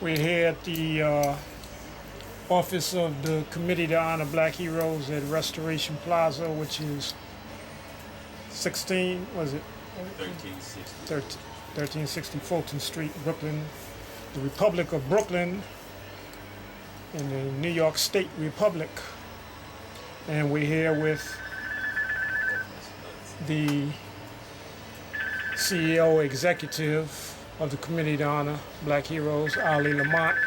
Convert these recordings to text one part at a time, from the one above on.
We're here at the office of the Committee to Honor Black Heroes at Restoration Plaza, which is 16, was it? 1360 Fulton Street, Brooklyn, the Republic of Brooklyn in the New York State Republic. And we're here with the CEO executive of the Committee to Honor Black Heroes, Ali Lamont,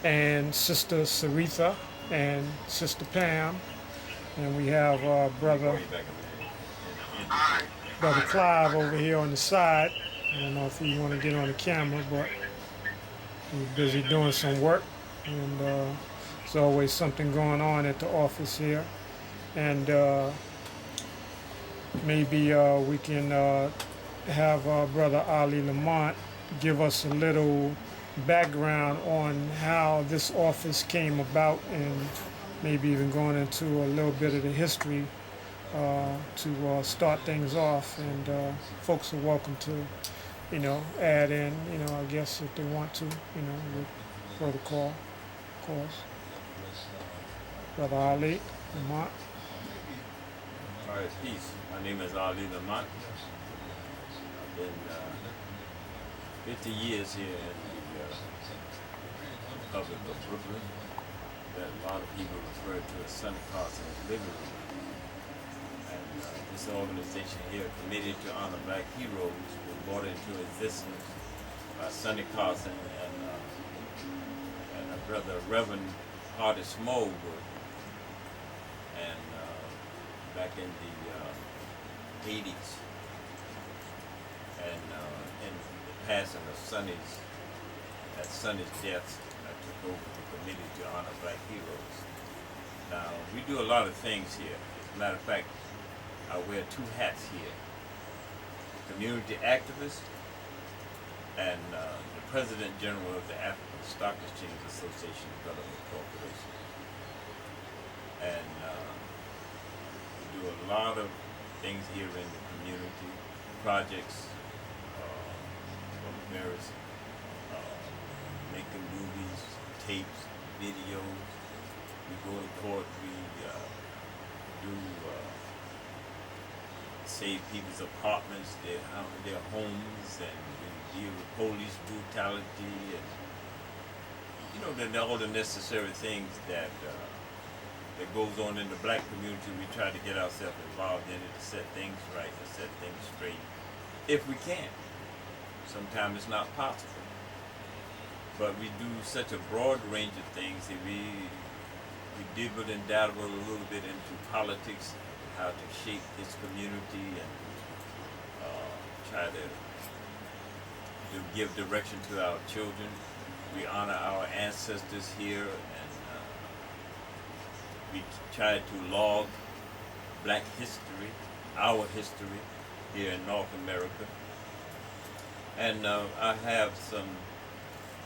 and Sister Saritha and Sister Pam. And we have Brother Clive over here on the side. I don't know if we want to get on the camera, but he's busy doing some work. And there's always something going on at the office here. And maybe we can have Brother Ali Lamont give us a little background on how this office came about, and maybe even going into a little bit of the history to start things off. And folks are welcome to, add in, I guess if they want to, with protocol, of course. Brother Ali Lamont. All right, peace. My name is Ali Lamont. I've been 50 years here in the Republic of Brooklyn, that a lot of people refer to as Sonny Carson's living room. And this organization here, Committee to Honor Black Heroes, was brought into existence by Sonny Carson and a brother, Reverend Hardy Smallwood, and back in the 80s. And in the passing of Sonny's death, I took over the Committee to Honor Black Heroes. Now, we do a lot of things here. As a matter of fact, I wear two hats here: community activist and the President General of the African Stock Exchange Association Development Corporation. And we do a lot of things here in the community, projects, various making movies, tapes, videos. We go to court, we do save people's apartments, their homes, and we deal with police brutality, and all the necessary things that goes on in the black community. We try to get ourselves involved in it to set things right, to set things straight, if we can. Sometimes it's not possible. But we do such a broad range of things that we dibble and dabble a little bit into politics, how to shape this community, and try to give direction to our children. We honor our ancestors here, and we try to log black history, our history here in North America. And I have some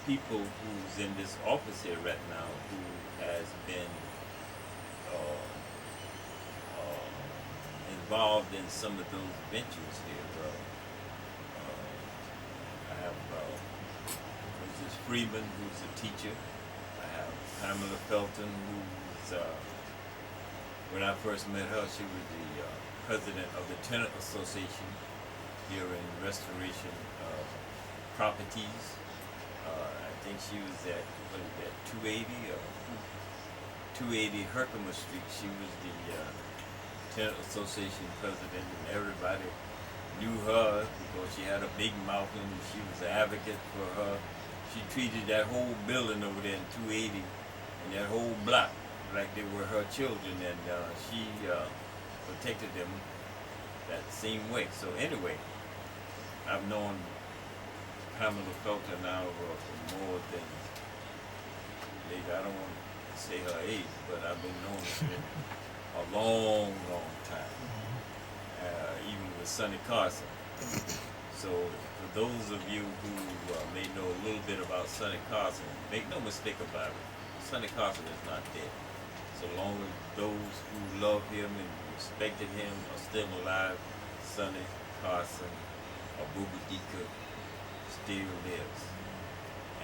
people who's in this office here right now who has been involved in some of those ventures here. I have Mrs. Freeman, who's a teacher. I have Pamela Felton, who's, when I first met her, she was the president of the Tenant Association here in Restoration Properties. I think she was at 280 Herkimer Street. She was the Tenant Association president, and everybody knew her because she had a big mouth and she was an advocate for her. She treated that whole building over there in 280 and that whole block like they were her children, and she protected them that same way. So anyway, I've known Pamela Felton now for more than, maybe I don't want to say her age, but I've been knowing her a long, long time, even with Sonny Carson. So for those of you who may know a little bit about Sonny Carson, make no mistake about it, Sonny Carson is not dead. So long as those who love him and respected him are still alive, Sonny Carson or Booba Dika still lives.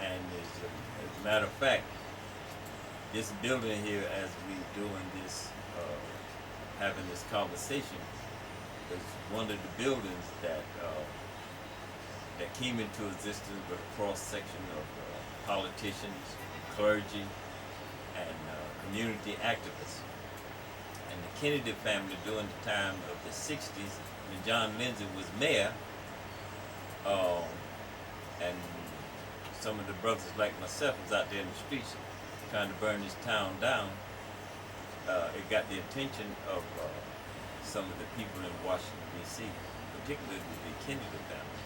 And as a matter of fact, this building here, as we doing this, having this conversation, is one of the buildings that that came into existence with a cross section of politicians, clergy, and community activists. And the Kennedy family during the time of the 60s, when John Lindsay was mayor, and some of the brothers like myself was out there in the streets trying to burn this town down, it got the attention of some of the people in Washington, D.C., particularly the Kennedy family.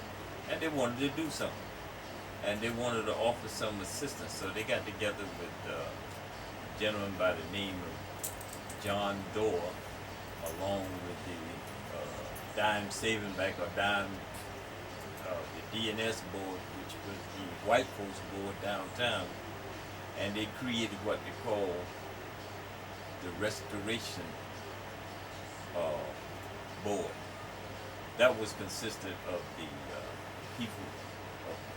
And they wanted to do something. And they wanted to offer some assistance. So they got together with a gentleman by the name of John Doerr, along with the Dime Saving Bank, or Dime, the DNS board, which was the white folks board downtown. And they created what they call the Restoration board. That was consisted of the people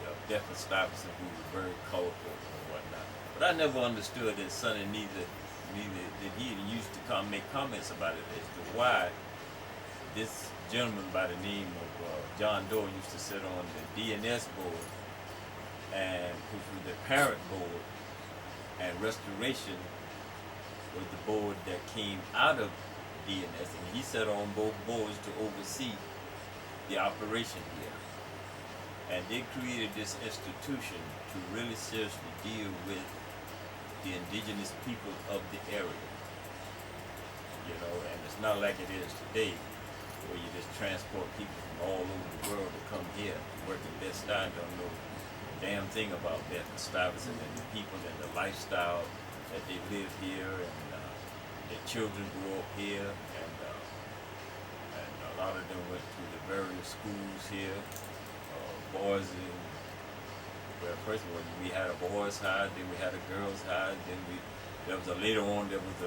of Bed Sty Brooklyn who were very colorful and whatnot. But I never understood that Sonny neither did he used to make comments about it as to why this gentleman by the name of John Doe used to sit on the DNS board, and which was the parent board, and Restoration was the board that came out of DNS, and he sat on both boards to oversee the operation here. And they created this institution to really seriously deal with the indigenous people of the area. You know, and it's not like it is today, where you just transport people from all over the world to come here to work in Bed Stuy and don't know a damn thing about Bed Stuy and the people and the lifestyle that they live here, and their children grew up here, and a lot of them went to the various schools here. Boys in, well, first of all, we had a boys' high, then we had a girls' high, then later on there was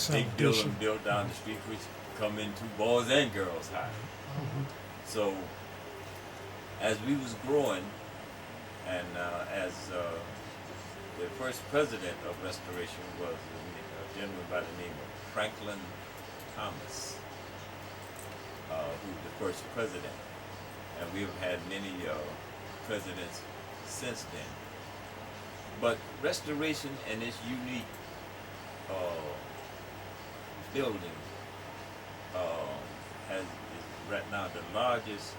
a big building built down the street which come into boys and girls' high. So as we was growing, and as the first president of Restoration was a gentleman by the name of Franklin Thomas, who was the first president. And we've had many presidents since then. But Restoration and its unique building is right now the largest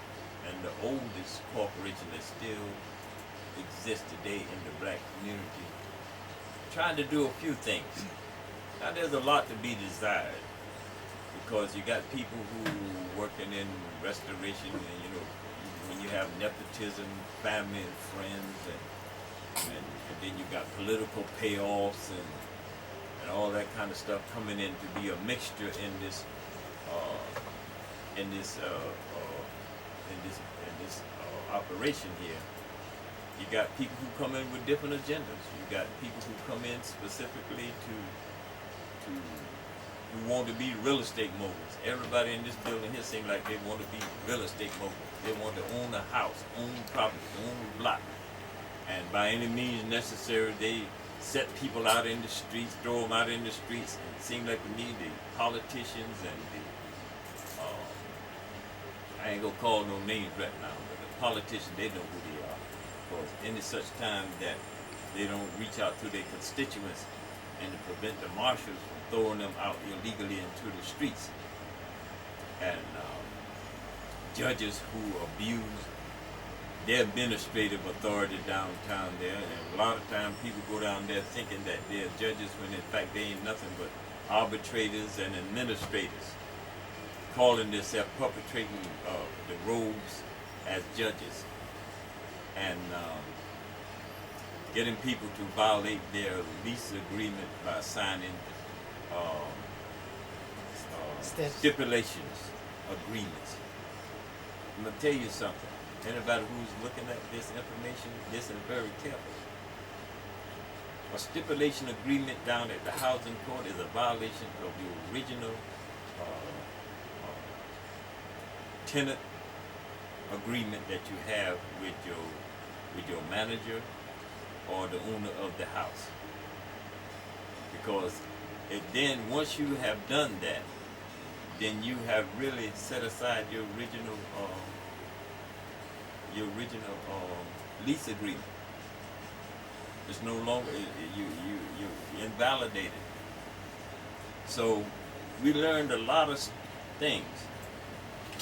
and the oldest corporation that still exists today in the black community, trying to do a few things. Now there's a lot to be desired, because you got people who working in restoration, and you know, when you have nepotism, family and friends, and then you got political payoffs and all that kind of stuff coming in to be a mixture in this operation here. You got people who come in with different agendas. You got people who come in specifically who want to be real estate moguls. Everybody in this building here seems like they want to be real estate moguls. They want to own a house, own property, own a block. And by any means necessary, they set people out in the streets, throw them out in the streets. And it seems like we need the politicians and the, I ain't gonna call no names right now, but the politicians, they know who they are. Because any such time that they don't reach out to their constituents and to prevent the marshals from throwing them out illegally into the streets. And judges who abuse their administrative authority downtown there, and a lot of times people go down there thinking that they're judges when in fact they ain't nothing but arbitrators and administrators, calling themselves perpetrating the roles as judges, and getting people to violate their lease agreement by signing stipulations, agreements. I'm gonna tell you something. Anybody who's looking at this information, listen very carefully. A stipulation agreement down at the housing court is a violation of the original tenant agreement that you have with your with your manager or the owner of the house. Because then once you have done that, then you have really set aside your original lease agreement. It's no longer you invalidated. So we learned a lot of things.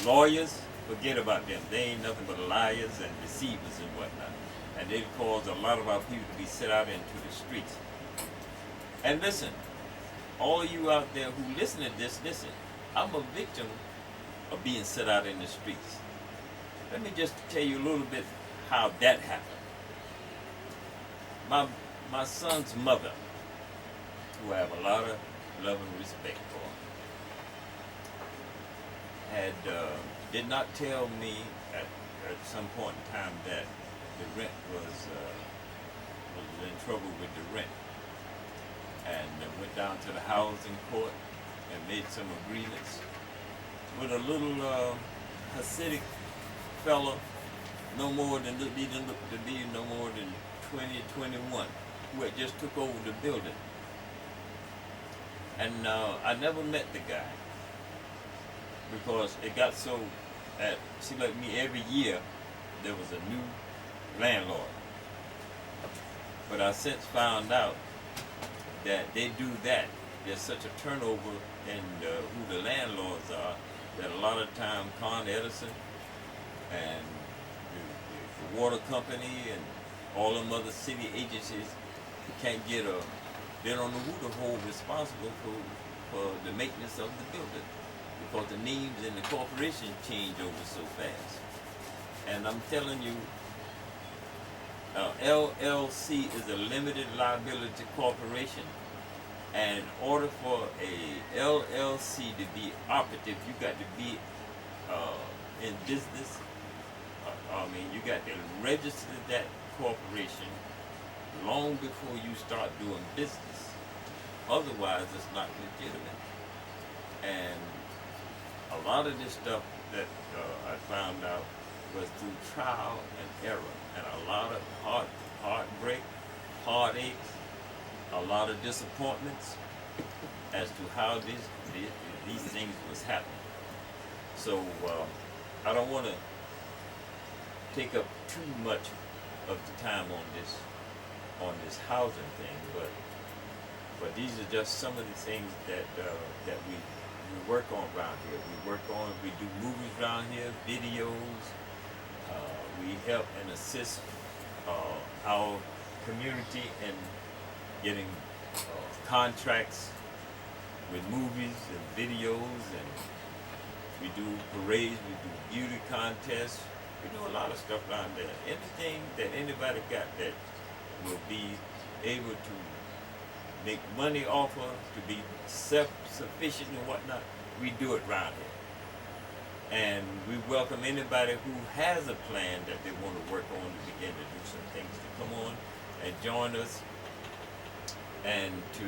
Lawyers, forget about them. They ain't nothing but liars and deceivers and whatnot. And they cause a lot of our people to be set out into the streets. And listen, all of you out there who listen to this, listen. I'm a victim of being set out in the streets. Let me just tell you a little bit how that happened. My son's mother, who I have a lot of love and respect for, did not tell me at some point in time that the rent was in trouble with the rent, and went down to the housing court and made some agreements with a little Hasidic fellow, no more than to be no more than 20, 21, who had just took over the building. And I never met the guy because it got so, seemed like me every year there was a new landlord. But I since found out that they do that. There's such a turnover in who the landlords are that a lot of time Con Edison and the water company and all them other city agencies can't get they don't know who to hold responsible for the maintenance of the building because the names in the corporation change over so fast. And I'm telling you, LLC is a limited liability corporation. And in order for a LLC to be operative, you got to be in business. You got to register that corporation long before you start doing business. Otherwise, it's not legitimate. And a lot of this stuff that I found out was through trial and error, and a lot of heartbreak, heartaches, a lot of disappointments as to how these things was happening. So I don't want to take up too much of the time on this housing thing, but these are just some of the things that we work on around here. We do movies around here, videos. We help and assist our community in getting contracts with movies and videos, and we do parades, we do beauty contests, we do a lot of stuff around there. Anything that anybody got that will be able to make money off of, to be self-sufficient and whatnot, we do it around here. And we welcome anybody who has a plan that they want to work on to begin to do some things, to come on and join us and to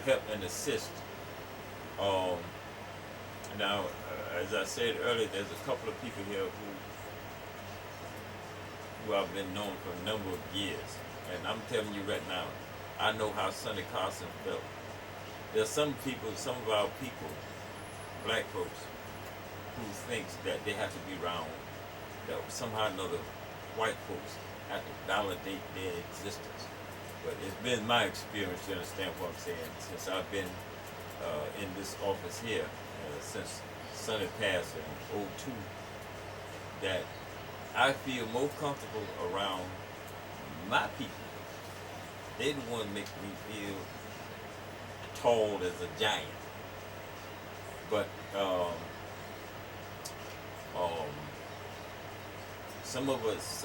help and assist. Now, as I said earlier, there's a couple of people here who I've been known for a number of years, and I'm telling you right now, I know how Sonny Carson felt. There's some people, some of our people, black folks, who thinks that they have to be around, that somehow or another white folks have to validate their existence. But it's been my experience, to understand what I'm saying, since I've been in this office here, since Sonny passed in 2002, that I feel more comfortable around my people. They the ones make me feel tall as a giant. But some of us,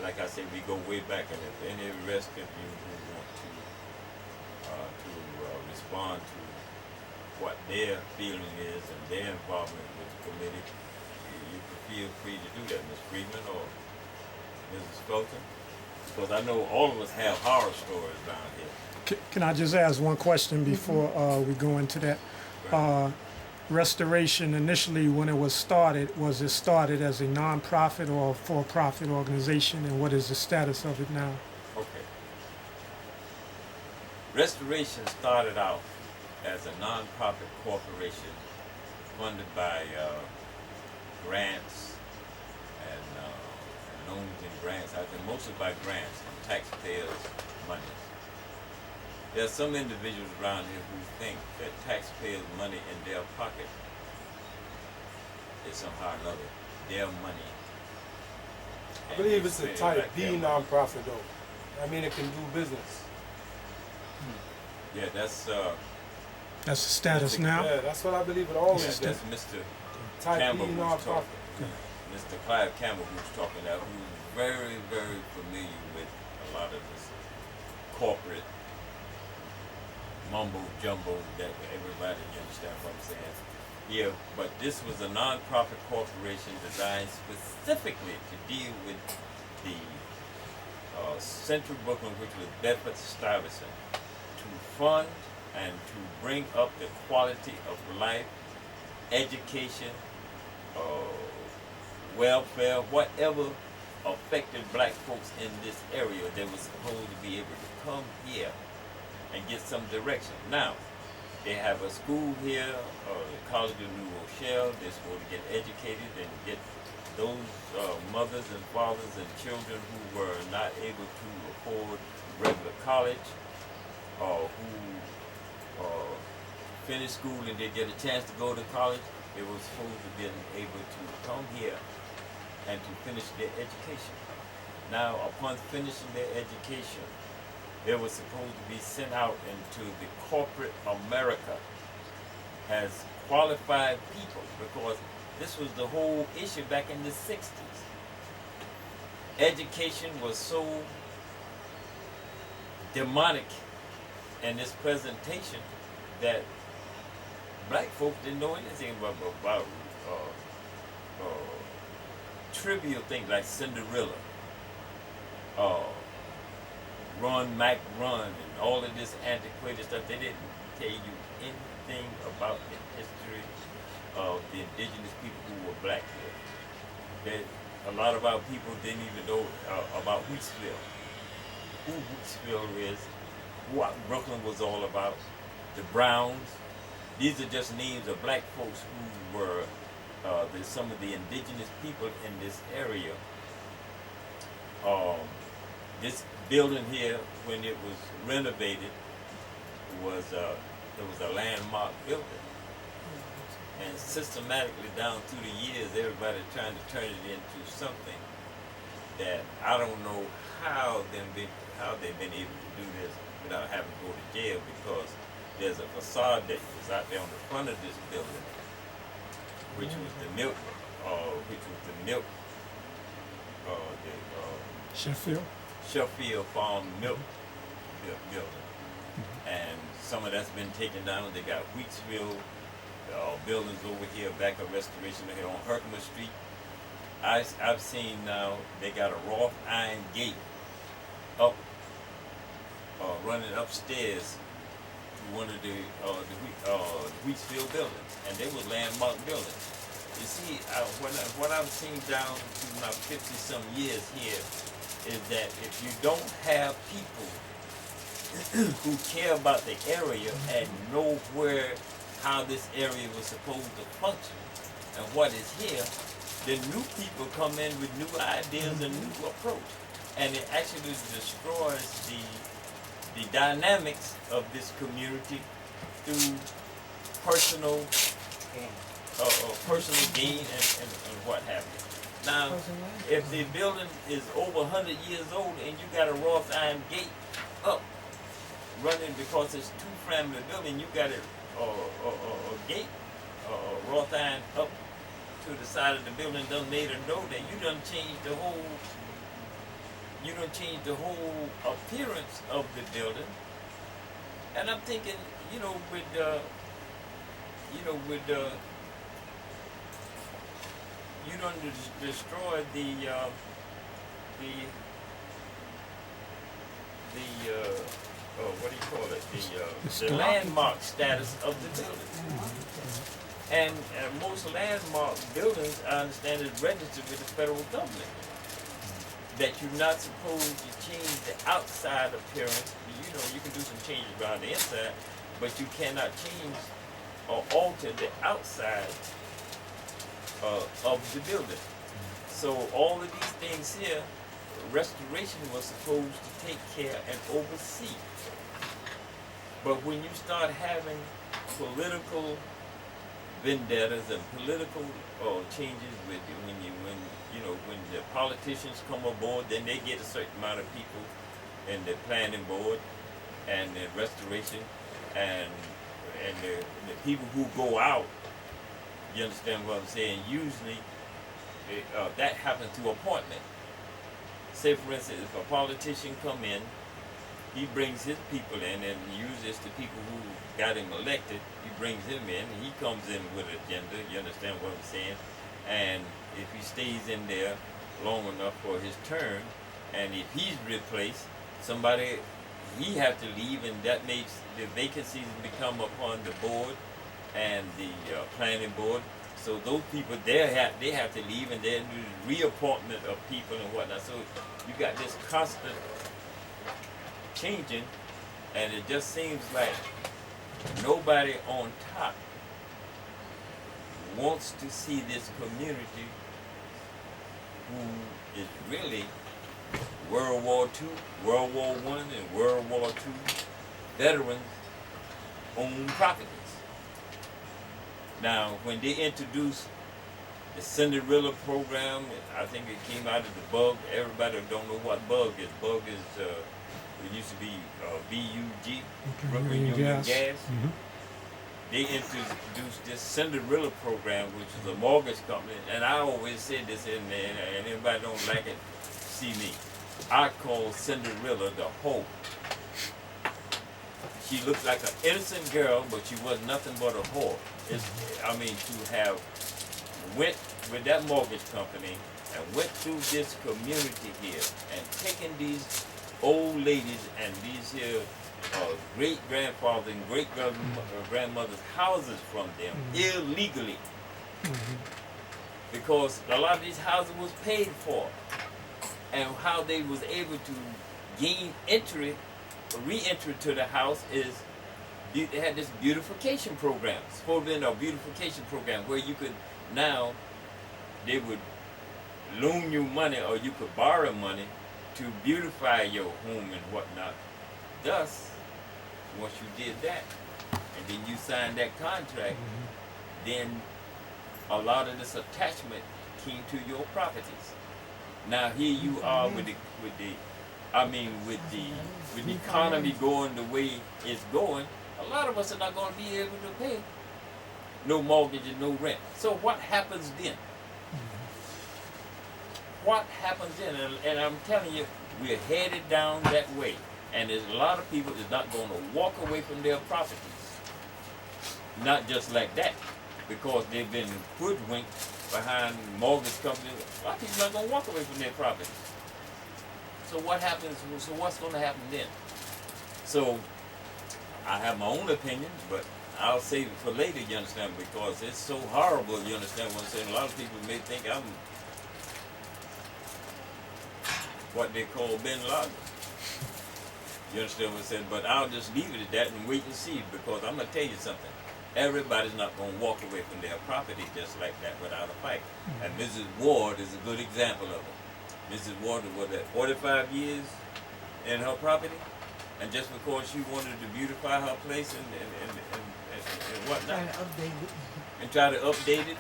like I said, we go way back, and if any rest of you who want to respond to what their feeling is and their involvement with the committee, you can feel free to do that, Ms. Friedman or Mrs. Fulton, because I know all of us have horror stories down here. Can I just ask one question before we go into that? Restoration initially, when it was started, was it started as a non-profit or a for-profit organization, and what is the status of it now? Okay. Restoration started out as a non-profit corporation funded by grants and loans and grants. I think mostly by grants and taxpayers' money. There are some individuals around here who think that taxpayers' money in their pocket is somehow or another their money. I believe it's a type B nonprofit though. I mean, it can do business. Yeah, that's the status now? Yeah, that's what I believe it always is. that's Mr. Type Campbell B who's nonprofit. talking. Mr. Clive Campbell who's talking now, who's very, very familiar with a lot of this corporate mumbo jumbo that everybody, you understand what I'm saying? Yeah, but this was a non-profit corporation designed specifically to deal with the Central Brooklyn, which was Bed Sty Brooklyn, to fund and to bring up the quality of life, education, welfare, whatever affected black folks in this area. They were supposed to be able to come here and get some direction. Now, they have a school here, the College of New Rochelle. They're supposed to get educated and get those mothers and fathers and children who were not able to afford regular college, or who finished school and they get a chance to go to college. They were supposed to be able to come here and to finish their education. Now, upon finishing their education, they were supposed to be sent out into the corporate America as qualified people, because this was the whole issue back in the 60s. Education was so demonic in this presentation that black folks didn't know anything about trivial things like Cinderella, Run, Mac, Run, and all of this antiquated stuff. They didn't tell you anything about the history of the indigenous people who were black here. A lot of our people didn't even know about Wheatsville, who Wheatsville is, what Brooklyn was all about, the Browns. These are just names of black folks who were some of the indigenous people in this area. This building here, when it was renovated, it was a landmark building. And systematically down through the years, everybody trying to turn it into something that I don't know how they've been able to do this without having to go to jail, because there's a facade that was out there on the front of this building, which was the milk, Sheffield Farm milk building, and some of that's been taken down. They got Wheatsville buildings over here, back of Restoration here on Herkimer Street. I've seen now they got a wrought iron gate up, running upstairs to one of the Wheatsville buildings, and they was landmark buildings. You see, what I've seen down through my 50-some years here is that if you don't have people who care about the area and know how this area was supposed to function and what is here, then new people come in with new ideas and new approach, and it actually destroys the dynamics of this community through personal gain and what have you. Now, if the building is over 100 years old and you got a wrought iron gate up running because it's two-family building, you got a gate, wrought iron up to the side of the building, done made a note that you done changed the whole appearance of the building. And I'm thinking, you done destroyed the what do you call it? The landmark status of the building. And most landmark buildings, I understand, is registered with the federal government. That you're not supposed to change the outside appearance. You know, you can do some changes around the inside, but you cannot change or alter the outside of the building. So all of these things here, restoration was supposed to take care and oversee. But when you start having political vendettas and political changes with you, when the politicians come aboard, then they get a certain amount of people in the planning board and the restoration, and the people who go out. You understand what I'm saying? Usually, that happens through appointment. Say, for instance, if a politician come in, he brings his people in, and uses the people who got him elected. He brings him in, and he comes in with an agenda. You understand what I'm saying? And if he stays in there long enough for his term, and if he's replaced, somebody, he have to leave, and that makes the vacancies become upon the board and the planning board. So those people, they have to leave, and then do reappointment of people and whatnot. So you got this constant changing, and it just seems like nobody on top wants to see this community who is really World War II, World War I, and World War II veterans own properties. Now, when they introduced the Cinderella program, I think it came out of the bug. Everybody don't know what bug is. Bug is, it used to be BUG, Brooklyn Union Gas. Mm-hmm. They introduced this Cinderella program, which is a mortgage company, and I always said this in there, and anybody don't like it, see me. I call Cinderella the hoe. She looked like an innocent girl, but she was nothing but a whore. To have went with that mortgage company and went through this community here and taken these old ladies and these here great-grandfathers and great-grandmothers' houses from them illegally. Because a lot of these houses was paid for. And how they was able to gain entry, re-entry to the house is they had this beautification program, supposed to be a beautification program where you could now, they would loan you money or you could borrow money to beautify your home and whatnot. Thus, once you did that, and then you signed that contract, then a lot of this attachment came to your properties. Now here you are with the economy going the way it's going. A lot of us are not going to be able to pay no mortgage and no rent. So what happens then? What happens then? And I'm telling you, we're headed down that way. And there's a lot of people that's not going to walk away from their properties. Not just like that, because they've been hoodwinked behind mortgage companies. A lot of people are not going to walk away from their properties. So what happens? So what's going to happen then? So I have my own opinion, but I'll save it for later, you understand, because it's so horrible, you understand what I'm saying? A lot of people may think I'm what they call Bin Laden. You understand what I'm saying? But I'll just leave it at that and wait and see, because I'm going to tell you something. Everybody's not going to walk away from their property just like that without a fight. And Mrs. Ward is a good example of it. Mrs. Ward was at 45 years in her property, and just because she wanted to beautify her place and whatnot, and try to update it.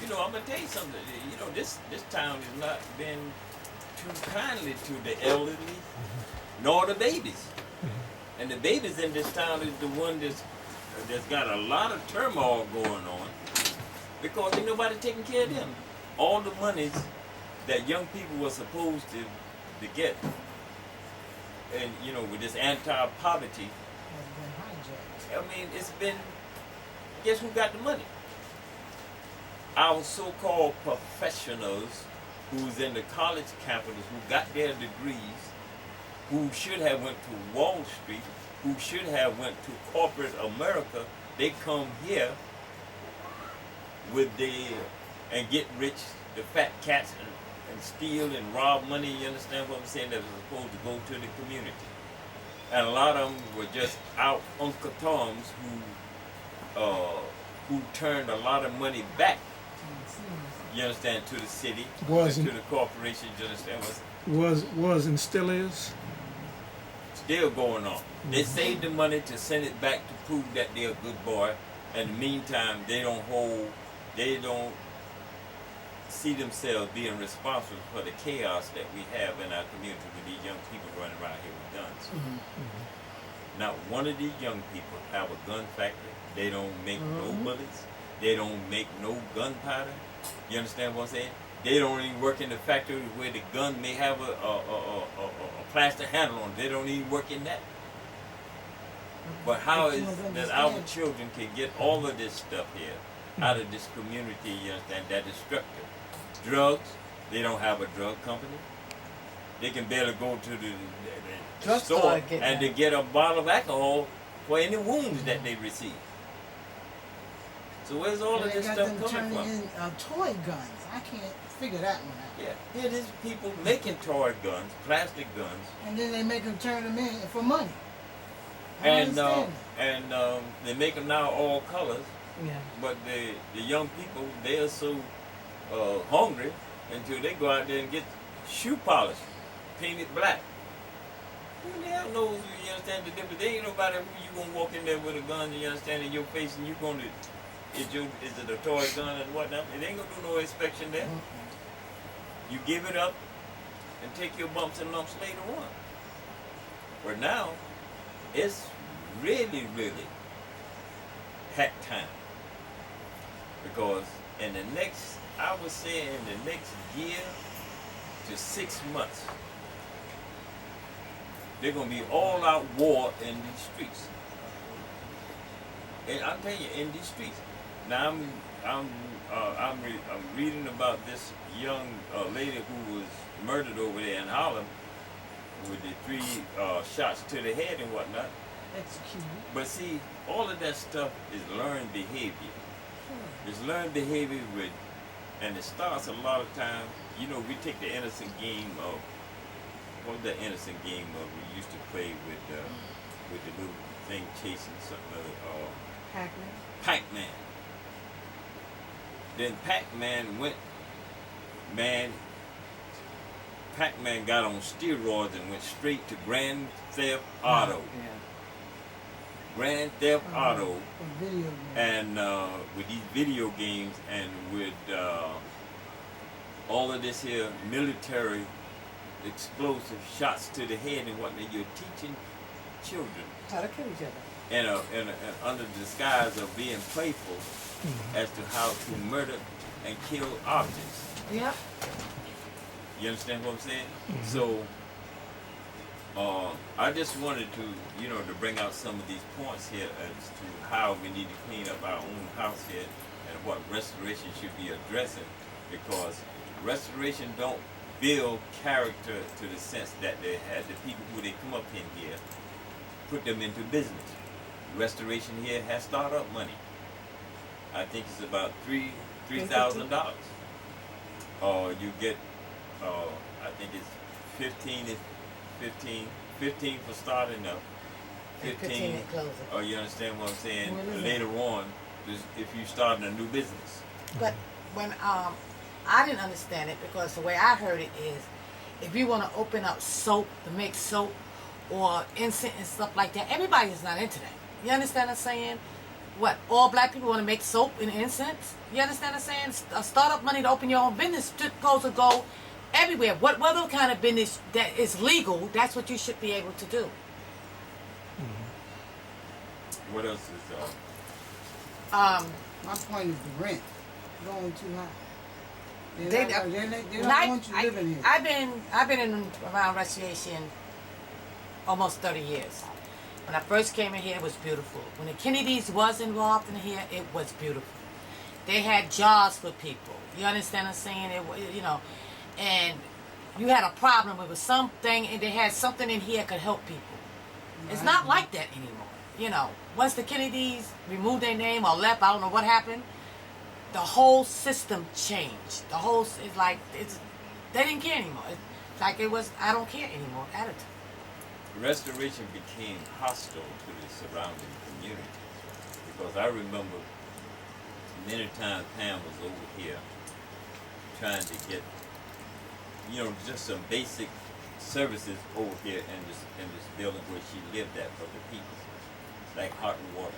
You know, I'm gonna tell you something. You know, this town has not been too kindly to the elderly, nor the babies. And the babies in this town is the one that's got a lot of turmoil going on, because ain't nobody taking care of them. All the monies that young people were supposed to get, and you know, with this anti-poverty, I mean, it's been, guess who got the money? Our so-called professionals who's in the college campuses, who got their degrees, who should have went to Wall Street, who should have went to corporate America. They come here would they and get rich, the fat cats, and steal and rob money, you understand what I'm saying, that was supposed to go to the community. And a lot of them were just out Uncle Toms who turned a lot of money back, you understand, to the city, to the corporation, you understand what was and still is. still going on. They save the money to send it back to prove that they're a good boy. In the meantime, they don't see themselves being responsible for the chaos that we have in our community with these young people running around here with guns. Not one of these young people have a gun factory. They don't make no bullets. They don't make no gunpowder. You understand what I'm saying? They don't even work in the factory where the gun may have a plastic handle on it. They don't even work in that. But how is that our children can get all of this stuff here out of this community, you understand, that is destructive? Drugs, they don't have a drug company. They can barely go to the store and to get a bottle of alcohol for any wounds that they receive. So where's all of this stuff coming from? In, toy guns. I can't figure that one out. Yeah, it is people making toy guns, plastic guns. And then they make them turn them in for money. And they make them now all colors. Yeah. But the young people, they are so hungry until they go out there and get shoe polish, painted black. Who the hell knows, you understand the difference? There ain't nobody who you gonna walk in there with a gun, you understand, in your face, and you gonna, is it a toy gun and whatnot? It ain't gonna do no inspection there. You give it up and take your bumps and lumps later on. But now, it's really, really hack time. Because in the next, I would say in the next year to 6 months, they're gonna be all out war in these streets. And I'm telling you, in these streets. Now I'm reading about this young lady who was murdered over there in Harlem with the 3 shots to the head and whatnot. Executed. But see, all of that stuff is learned behavior. It's learned behavior and it starts a lot of times. You know, we take the innocent game of, what was the innocent game of we used to play with the little thing chasing something, Pac-Man. Pac-Man. Then Pac-Man Pac-Man got on steroids and went straight to Grand Theft Auto. Yeah. Grand Theft Auto, Video game. and with these video games and with all of this here military explosive shots to the head and whatnot, you're teaching children How to kill each other. and under the disguise of being playful as to how to murder and kill objects. Yep. You understand what I'm saying? So I just wanted to, to bring out some of these points here as to how we need to clean up our own house here and what restoration should be addressing, because restoration don't build character to the sense that they had the people who they come up in here, put them into business. Restoration here has startup money. I think it's about $3,000. You get, I think it's 15 for starting up. 15 at closing. You understand what I'm saying? Later on, if you starting a new business. But when I didn't understand it, because the way I heard it is, if you want to open up soap to make soap or incense and stuff like that, everybody's not into that. You understand what I'm saying? What, all black people want to make soap and incense? You understand what I'm saying? A startup money to open your own business supposed to go everywhere. What other kind of business that is legal, that's what you should be able to do. What else is My point is the rent going too high. They don't want you living here. I've been in around restoration almost 30 years. When I first came in here, it was beautiful. When the Kennedys was involved in here, it was beautiful. They had jobs for people. You understand what I'm saying? And you had a problem with something, and they had something in here that could help people. It's not like that anymore. Once the Kennedys removed their name or left, I don't know what happened. the whole system changed. The whole it's like they didn't care anymore. It's like it was I don't care anymore attitude. Restoration became hostile to the surrounding community because I remember many times Pam was over here trying to get, just some basic services over here in this building where she lived at for the people, like hot water.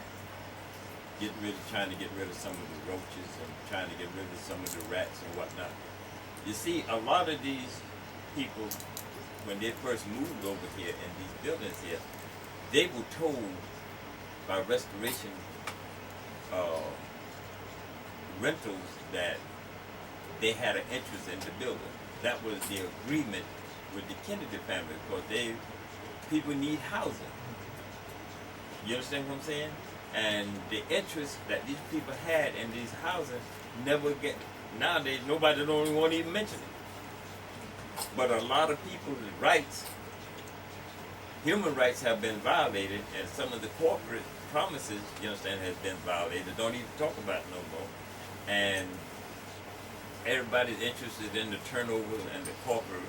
Trying to get rid of some of the roaches and trying to get rid of some of the rats and whatnot. You see, a lot of these people, when they first moved over here in these buildings here, they were told by restoration rentals that they had an interest in the building. That was the agreement with the Kennedy family because people need housing. You understand what I'm saying? And the interest that these people had in these houses nowadays nobody don't even want to even mention it. But a lot of people's rights, human rights have been violated, and some of the corporate promises, has been violated. Don't even talk about it no more. And everybody's interested in the turnover and the corporate,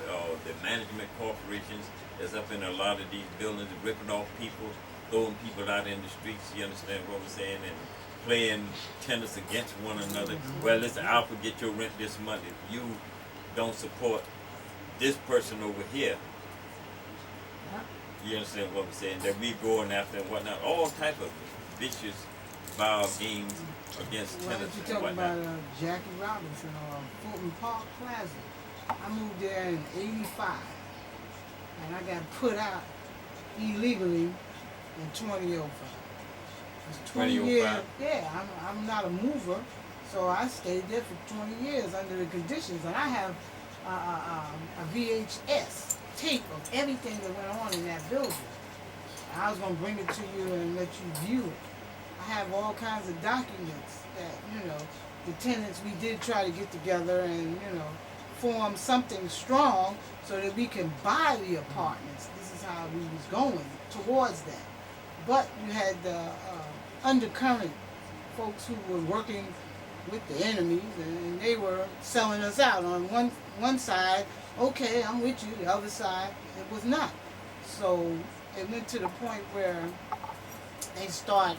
the management corporations that's up in a lot of these buildings, ripping off people, throwing people out in the streets, you understand what I'm saying, and playing tennis against one another. Well, listen, I'll forget your rent this month if you don't support this person over here. You understand what I'm saying? That we going after and whatnot, all type of vicious, vile games against tenants and talking whatnot. about Jackie Robinson or Fulton Park Plaza. I moved there in '85, and I got put out illegally in 2005. It's 20 years. Yeah, I'm not a mover, so I stayed there for 20 years under the conditions, and I have a VHS tape of everything that went on in that building. I was gonna bring it to you and let you view it. I have all kinds of documents that, the tenants, we did try to get together and, form something strong so that we can buy the apartments. This is how we was going towards that. But you had the undercurrent folks who were working with the enemies, and they were selling us out. On one side, okay, I'm with you. The other side, it was not. So it went to the point where they start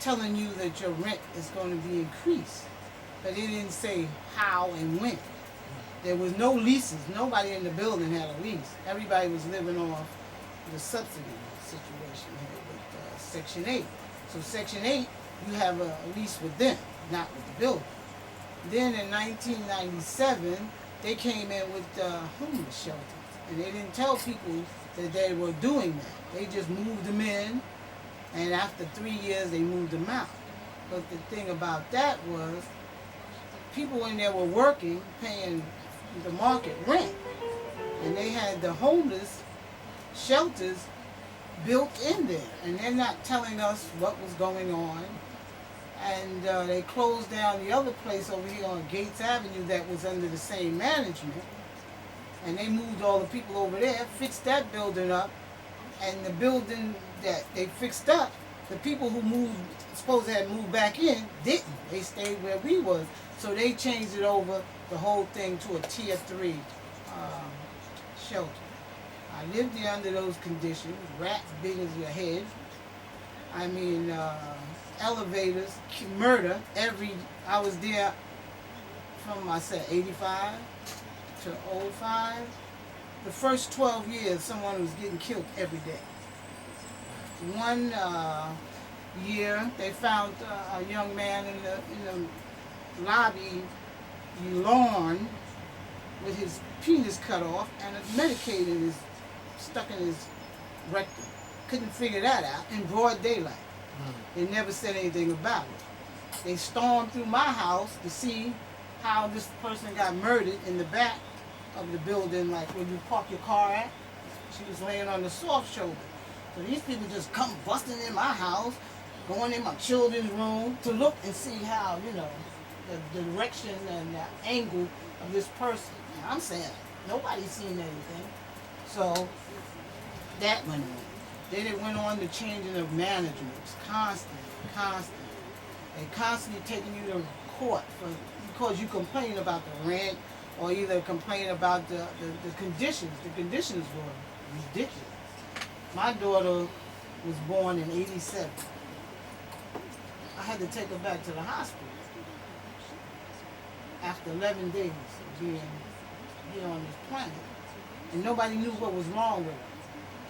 telling you that your rent is going to be increased, but they didn't say how and when. There was no leases. Nobody in the building had a lease. Everybody was living off the subsidy situation here with Section 8. So Section 8, you have a lease with them, not with the building. Then in 1997, they came in with homeless shelters, and they didn't tell people that they were doing that. They just moved them in, and after 3 years, they moved them out. But the thing about that was, people in there were working, paying the market rent, and they had the homeless shelters built in there, and they're not telling us what was going on. And they closed down the other place over here on Gates Avenue that was under the same management, and they moved all the people over there, fixed that building up, and the building that they fixed up, the people who supposed to have moved back in, didn't. They stayed where we was. So they changed it over, the whole thing, to a Tier 3 shelter. I lived there under those conditions, rats big as your head. I mean, elevators, murder. I was there from, 85 to 05. The first 12 years, someone was getting killed every day. One year, they found a young man in the lobby lawn with his penis cut off and a medicated is stuck in his rectum. Couldn't figure that out in broad daylight. They never said anything about it. They stormed through my house to see how this person got murdered in the back of the building, like where you park your car at. She was laying on the soft shoulder. So these people just come busting in my house, going in my children's room to look and see how, the direction and the angle of this person. And I'm saying, nobody's seen anything. So that went on. Then it went on to changing of managements, constantly. They constantly taking you to court because you complain about the rent or either complain about the conditions. The conditions were ridiculous. My daughter was born in '87. I had to take her back to the hospital after 11 days of being here on this planet. And nobody knew what was wrong with her.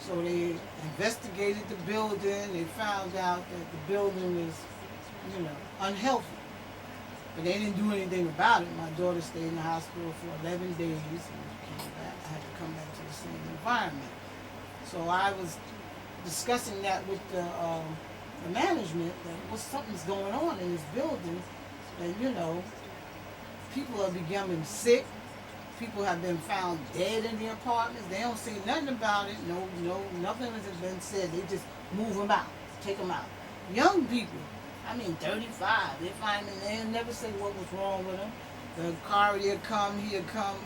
So they investigated the building. They found out that the building was, unhealthy. But they didn't do anything about it. My daughter stayed in the hospital for 11 days and came back. I had to come back to the same environment. So I was discussing that with the management, that something's going on in this building. And, people are becoming sick. People have been found dead in the apartments. They don't say nothing about it. No, nothing has been said. They just move them out, take them out. Young people, 35, they find them, they never say what was wrong with them. The courier he'll come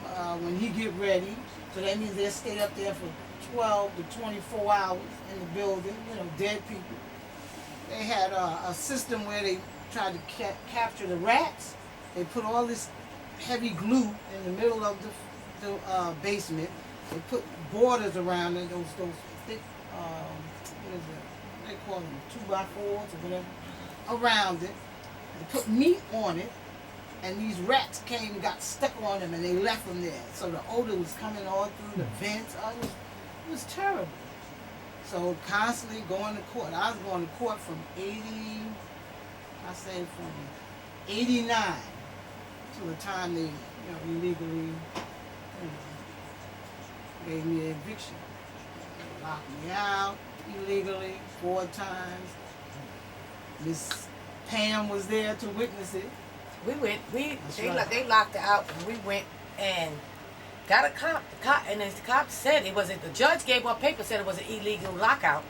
when he get ready. So that means they'll stay up there for 12 to 24 hours in the building, dead people. They had a system where they tried to capture the rats. They put all this heavy glue in the middle of the basement. They put borders around it, those thick, what is it? They call them 2x4s or whatever, around it. They put meat on it, and these rats came and got stuck on them, and they left them there. So the odor was coming all through the vents. It was terrible. So constantly going to court. I was going to court from 89 to the time they, illegally, gave me an eviction. They locked me out illegally 4 times. Miss Pam was there to witness it. We went. They locked her out, and we went and got a cop. And the cop said it wasn't. The judge gave her paper, said it was an illegal lockout,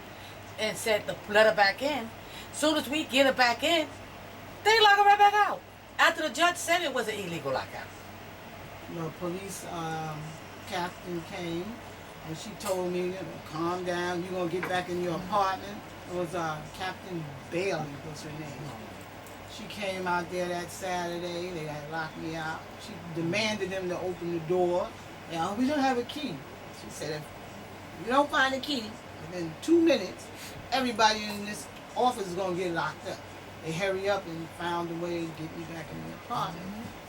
and said to let her back in. Soon as we get her back in, they lock her right back out. After the judge said it was an illegal lockout. The police captain came, and she told me, calm down. You're gonna get back in your apartment. It was Captain Bailey was her name. She came out there that Saturday. They had locked me out. She demanded them to open the door. We don't have a key. She said, if you don't find a key, within 2 minutes, everybody in this office is going to get locked up. They hurry up and found a way to get me back in the apartment.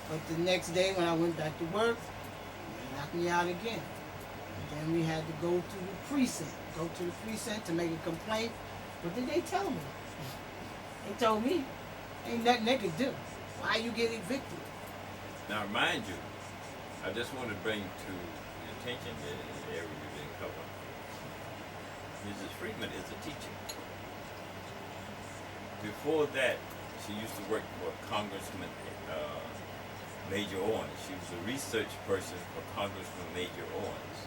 But the next day when I went back to work, they locked me out again. And then we had to go to the precinct to make a complaint. What did they tell me? They told me, ain't nothing they could do. Why you get evicted? Now, mind you, I just want to bring to the attention the area you didn't cover. Mrs. Freeman is a teacher. Before that, she used to work for Congressman Major Owens. She was a research person for Congressman Major Owens.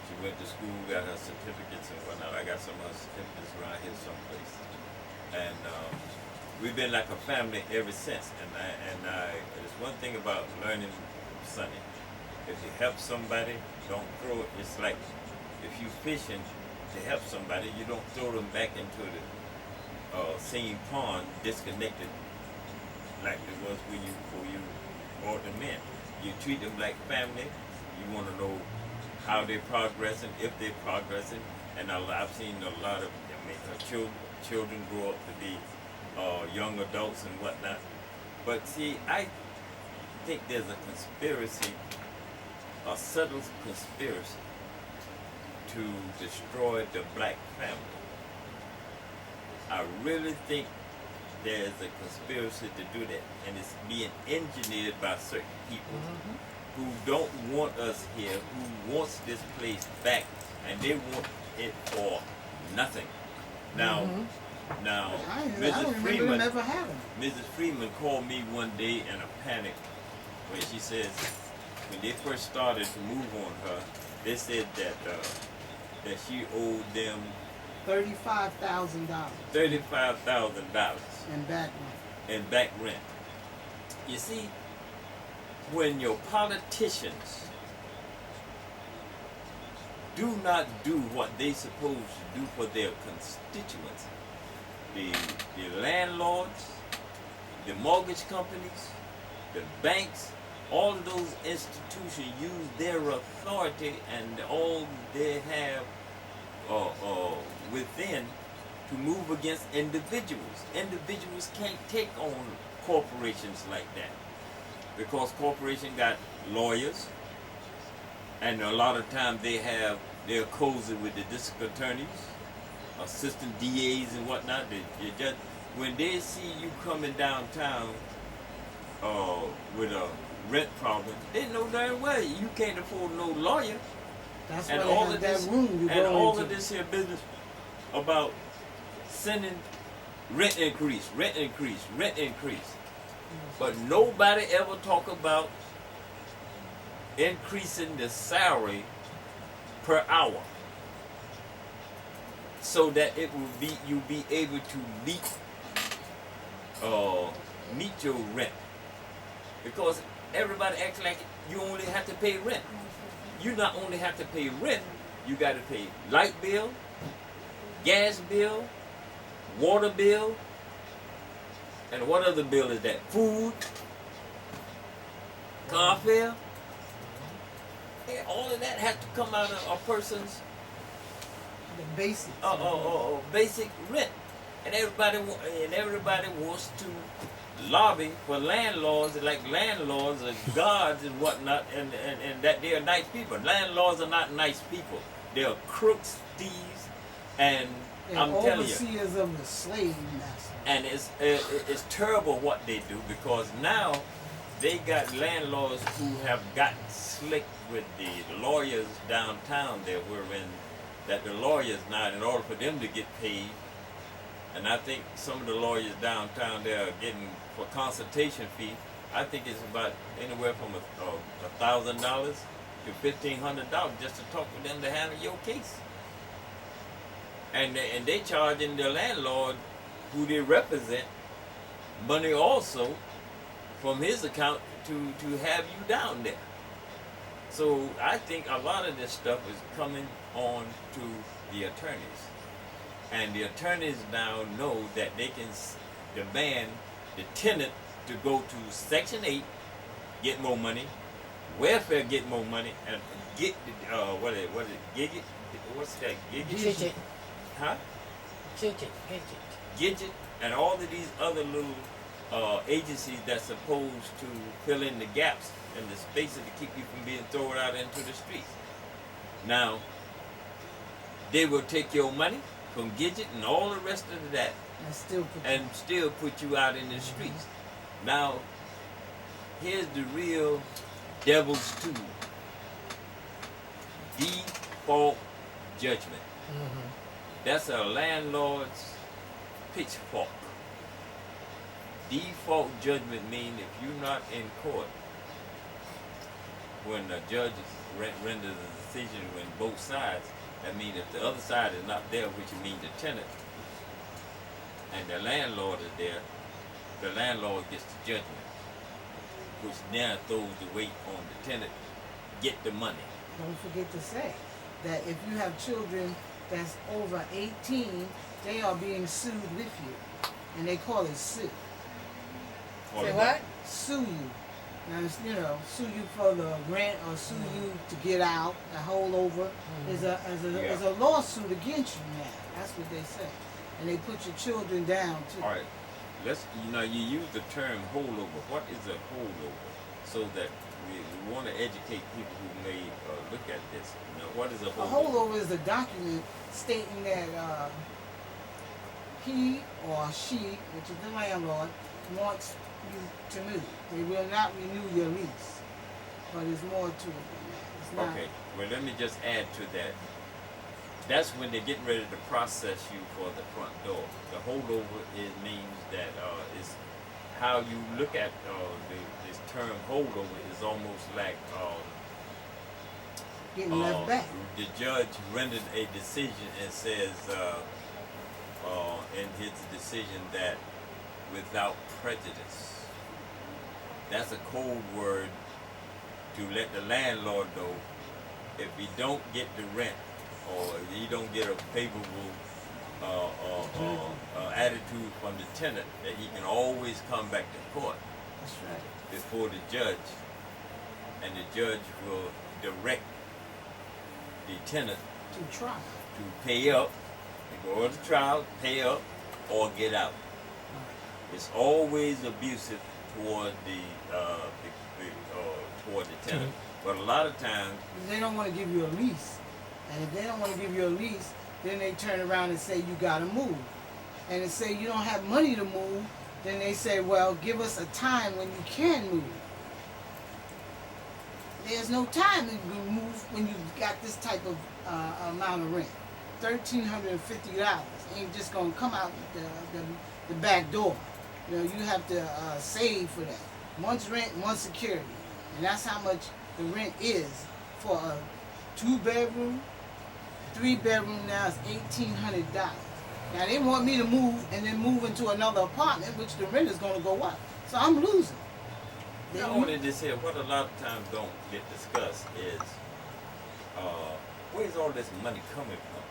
She went to school, got her certificates and whatnot. I got some of her certificates around here someplace. And we've been like a family ever since. And there's one thing about learning from Sonny. If you help somebody, don't throw it. It's like if you fishing to help somebody, you don't throw them back into the same pond disconnected like it was when you brought them in. You treat them like family. You want to know how they're progressing, if they're progressing. And I've seen a lot of children grow up to be young adults and whatnot. But see, I think there's a conspiracy, a subtle conspiracy to destroy the black family. I really think there's a conspiracy to do that, and it's being engineered by certain people who don't want us here, who wants this place back, and they want it for nothing. Now, Mrs. Freeman called me one day in a panic when she says, when they first started to move on her, they said that she owed them $35,000. $35,000 in back rent. You see, when your politicians do not do what they supposed to do for their constituents, the landlords, the mortgage companies, the banks, all of those institutions use their authority and all they have within to move against individuals. Individuals can't take on corporations like that because corporations got lawyers, and a lot of times they're cozy with the district attorneys, assistant DAs and whatnot. They just, when they see you coming downtown with a rent problem, they know darn well you can't afford no lawyer. That's And why they all have of that this, room you and go all into. of this here business about sending rent increase, rent increase, rent increase. But nobody ever talk about increasing the salary per hour so that it will be you be able to meet your rent. Because everybody acts like you only have to pay rent. You not only have to pay rent, you got to pay light bill, gas bill, water bill, and what other bill is that? Food, car fare. Yeah, all of that has to come out of a person's The basics. basic rent, and everybody wants to lobby for landlords like landlords are gods and whatnot, and that they are nice people. Landlords are not nice people. They are crooks, thieves, and I'm telling you. Overseers of the slave master. And it's terrible what they do because now they got landlords who have gotten slick with the lawyers downtown there, wherein that the lawyers now, in order for them to get paid, and I think some of the lawyers downtown there are getting for consultation fee. I think it's about anywhere from $1,000 to $1,500 just to talk with them to handle your case. And they charging the landlord, who they represent, money also from his account to have you down there. So I think a lot of this stuff is coming on to the attorneys. And the attorneys now know that they can demand the tenant to go to Section 8, get more money, welfare get more money, and get the, what is it, Gidget? What's that, Gidget? Huh? Gidget, and all of these other little agencies that's supposed to fill in the gaps and the spaces to keep you from being thrown out into the streets. Now, they will take your money from Gidget and all the rest of that and still put you out in the streets. Now, here's the real devil's tool. Default judgment. That's a landlord's pitchfork. Default judgment means if you're not in court when the judge renders a decision when both sides, that means if the other side is not there, which means the tenant, and the landlord is there, the landlord gets the judgment, which now throws the weight on the tenant, get the money. Don't forget to say that if you have children that's over 18, they are being sued with you, and they call it sue. Say what? Sue you. Now, sue you for the rent or sue you to get out. A holdover is a lawsuit against you now. That's what they say, and they put your children down too. All right, you use the term holdover. What is a holdover? So that we want to educate people who may look at this. What is a holdover? A holdover is a document stating that he or she, which is the landlord, wants you to move. They will not renew your lease. But there's more to it than that. It's not, Okay, well let me just add to that. That's when they're getting ready to process you for the front door. The holdover means that is how you look at this term holdover is almost like getting left back. the judge rendered a decision and says in his decision that without prejudice. That's a code word to let the landlord know if he don't get the rent or if he don't get a favorable attitude from the tenant, that he can always come back to court. That's right. before the judge, and the judge will direct the tenant To try. to pay up, to go to trial, pay up, or get out. It's always abusive toward toward the tenant. But a lot of times, They don't want to give you a lease. And if they don't want to give you a lease, then they turn around and say you gotta move. And they say you don't have money to move, then they say, well, give us a time when you can move. There's no time to move when you got this type of amount of rent. $1,350 ain't just gonna come out the back door. You know, you have to save for that. Month's rent, month's security. And that's how much the rent is for a 2-bedroom, 3-bedroom now is $1,800. Now they want me to move and then move into another apartment, which the rent is gonna go up. So I'm losing. not only this here, what a lot of times don't get discussed is where's all this money coming from?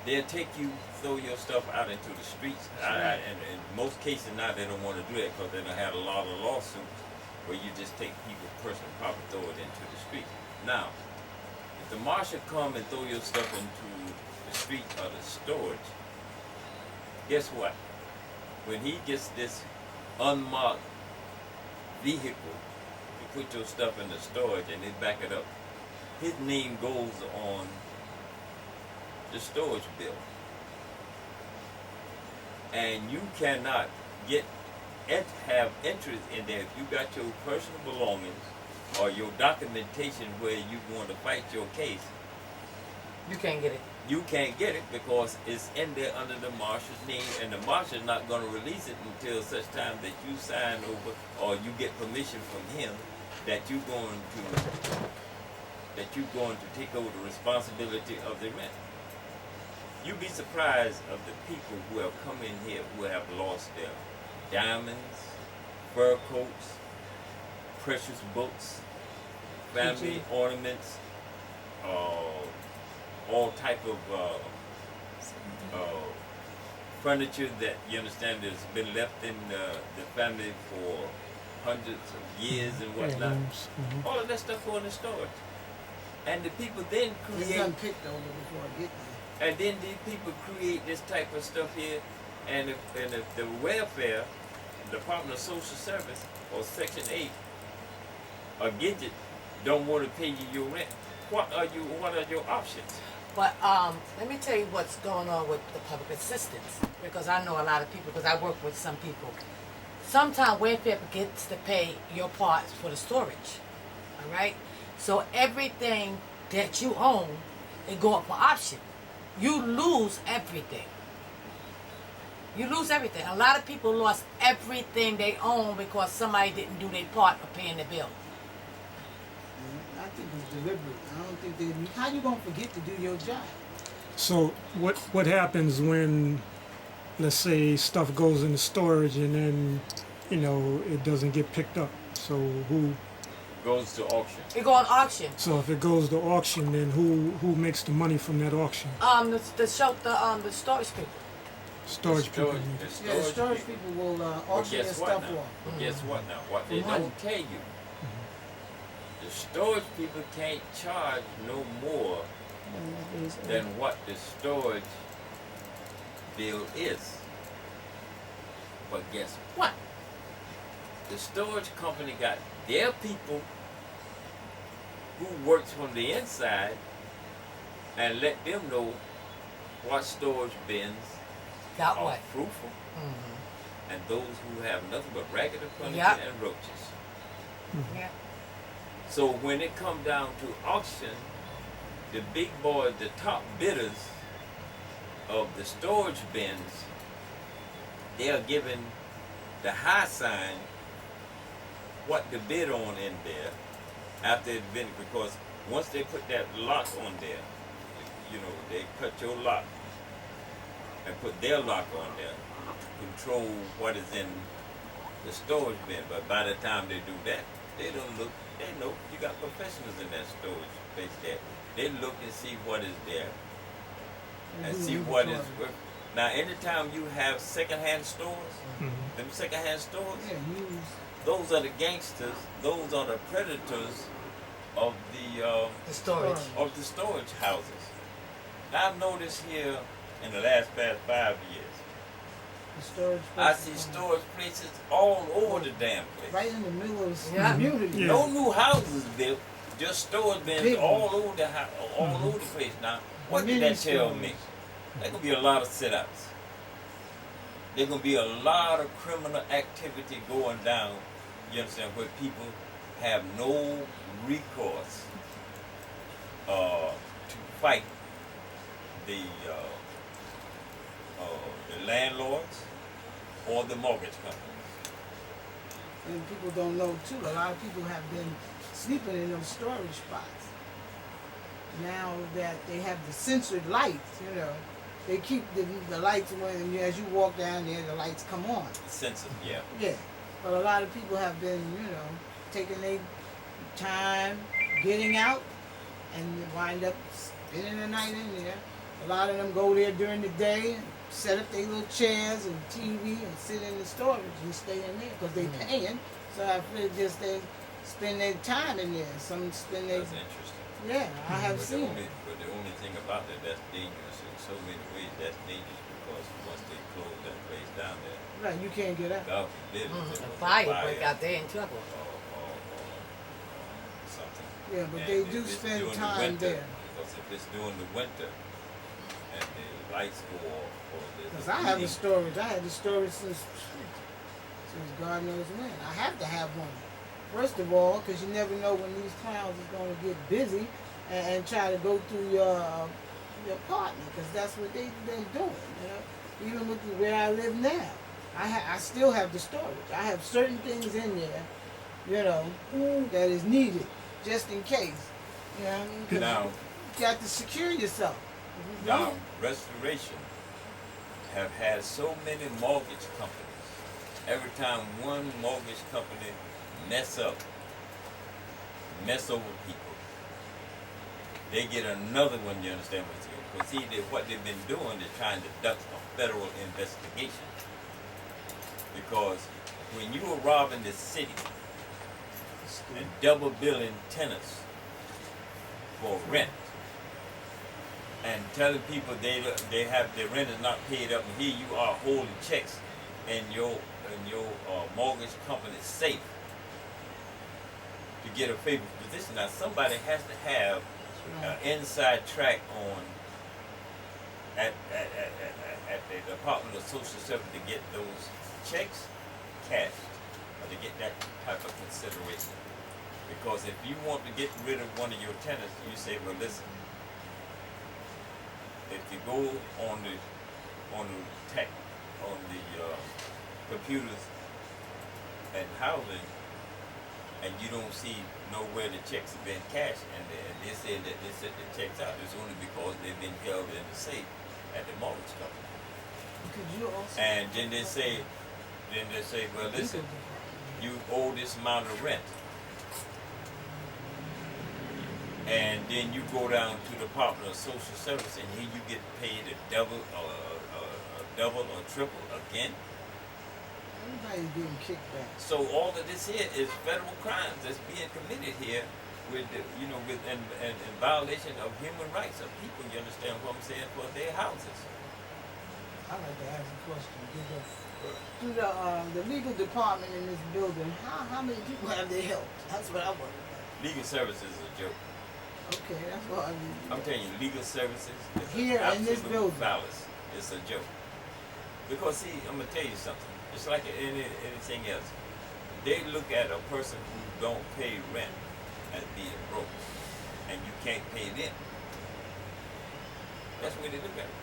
They'll take you, throw your stuff out into the streets. And in most cases now they don't want to do that because they don't have a lot of lawsuits where you just take people's personal property, throw it into the street. Now, if the marshal come and throw your stuff into the street or the storage, guess what? When he gets this unmarked vehicle to put your stuff in the storage and they back it up, his name goes on the storage bill. And you cannot have interest in there if you got your personal belongings or your documentation where you want to fight your case. You can't get it. You can't get it because it's in there under the marshal's name, and the marshal's not going to release it until such time that you sign over or you get permission from him that you're going to take over the responsibility of the rent. You'd be surprised of the people who have come in here who have lost their diamonds, fur coats, precious books, family ornaments, all type of furniture that you understand has been left in the family for hundreds of years and whatnot. All of that stuff go in the storage. And the people then It's create, done picked over before I get there. and then these people create this type of stuff here, and if the welfare, Department of Social Service, or Section 8, or Gidget, don't want to pay you your rent, what are your options? But let me tell you what's going on with the public assistance, because I know a lot of people, because I work with some people. Sometimes welfare gets to pay your parts for the storage, all right? So everything that you own, it go up for option. You lose everything. You lose everything. A lot of people lost everything they own because somebody didn't do their part of paying the bill. I think it's deliberate. I don't think they. How you gonna forget to do your job? So what happens when, let's say, stuff goes into storage and then, it doesn't get picked up? So who? Goes to auction. It go on auction. So if it goes to auction, then who makes the money from that auction? The storage people. Storage people. Yeah, the storage people will auction their stuff now? off. But guess what now? What they money. don't tell you, the storage people can't charge no more than what the storage bill is. But guess what? The storage company got their people who works from the inside and let them know what storage bins Got are what? fruitful Mm-hmm. and those who have nothing but ragged furniture Yep. and roaches. Yeah. So when it come down to auction, the big boys, the top bidders of the storage bins, they are given the high sign what to bid on in there after it's been, because once they put that lock on there, they cut your lock and put their lock on there to control what is in the storage bin. But by the time they do that, they know you got professionals in that storage place there. They look and see what is there and see what is worth. Now anytime you have secondhand stores, them secondhand stores, Yeah, used. those are the gangsters. Those are the predators of The storage. the storage houses. Now, I've noticed here in the past 5 years, The storage I places see on- storage places all over the damn place. right in the middle of the Yeah. community. Yeah. No new houses built, just storage bins Big all ones. over all Mm-hmm. over the place. Now, what did Mini that tell me? stores. There's gonna be a lot of sit-outs. There's gonna be a lot of criminal activity going down. You understand, where people have no recourse to fight the landlords or the mortgage companies. And people don't know too. A lot of people have been sleeping in those storage spots. Now that they have the censored lights, they keep the lights when as you walk down there, the lights come on. Censored, yeah. Yeah, but a lot of people have been, taking their time getting out and wind up spending the night in there. A lot of them go there during the day and set up their little chairs and TV and sit in the storage and stay in there because they paying. So I feel just they spend their time in there. Some spend their That's interesting. yeah. I have But seen. but the only thing about that's dangerous in so many ways. That's dangerous because once they close that place down there, Right, you can't get out. God forbid if Mm-hmm. there A was fire a break out there in trouble. or something. Yeah, but And they if do it's spend during the time winter, there. Because if it's during the winter and the lights go off or there's Because a I have the heating, storage. I had the storage since God knows when. I have to have one. First of all, because you never know when these clowns is going to get busy and try to go through your apartment, because that's what they've been doing. Even with where I live now, I still have the storage. I have certain things in there, that is needed just in case. You know what I mean? 'Cause now, you got to secure yourself. If you now don't, restoration have had so many mortgage companies. Every time one mortgage company mess over people, they get another one. You understand what I'm saying? Because see, what they've been doing, they're trying to duck a federal investigation. Because when you were robbing the city and double billing tenants for rent and telling people they have their rent is not paid up, and here you are holding checks in your mortgage company safe to get a favorable position. Now somebody has to have an inside track on at the Department of Social Service to get those checks cashed or to get that type of consideration. Because if you want to get rid of one of your tenants, you say, well, listen, if you go on the computers and housing, and you don't see nowhere the checks have been cashed, and they say that they set the checks out, it's only because they've been held in the safe at the mortgage company. could you also And then they say, well, listen, you owe this amount of rent. And then you go down to the Department of Social Service, and here you get paid a double or triple again. everybody's getting kicked back. So all of this here is federal crimes that's being committed here with in violation of human rights of people. You understand what I'm saying? For their houses. I'd like to ask a question. Through the legal department in this building, how many people have they helped? That's what I want to know. Legal services is a joke. Okay, that's what I mean. I'm telling you, legal services is Here an in this absolute building. fallacy. It's a joke. Because see, I'm gonna tell you something. It's like anything else. They look at a person who don't pay rent as being broke, and you can't pay them. That's the way they look at it.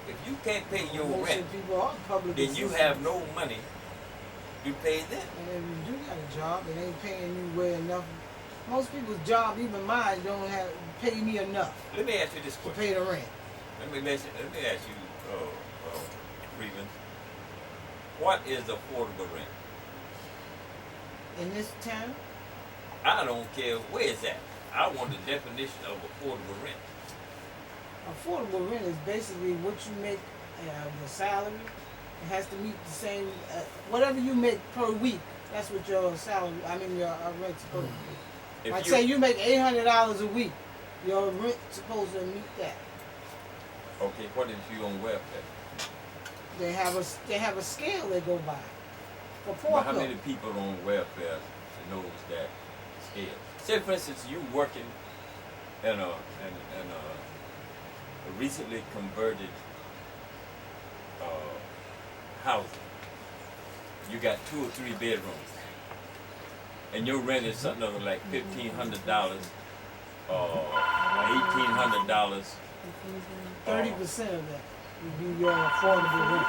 If you can't pay your Most rent, of the people are public then you assistance. have no money to pay them. And if you do got a job and ain't paying you well enough, most people's job, even mine, don't have pay me enough Let me ask you this to question. pay the rent. Let me ask you, Freeman. What is affordable rent? In this town, I don't care where it's at. I want the definition of affordable rent. affordable rent is basically what you make the salary. It has to meet the same whatever you make per week That's what your salary, your rent's supposed to be. If Like you, say you make $800 a week, your rent's supposed to meet that. okay, what if you on welfare? They have a scale they go by. For poor But how people. many people on welfare knows that scale? Say, for instance, you working in a recently converted housing. You got 2 or 3 bedrooms, and your rent is something of like $1,500 or $1,800. 30% of that would be your affordable rent.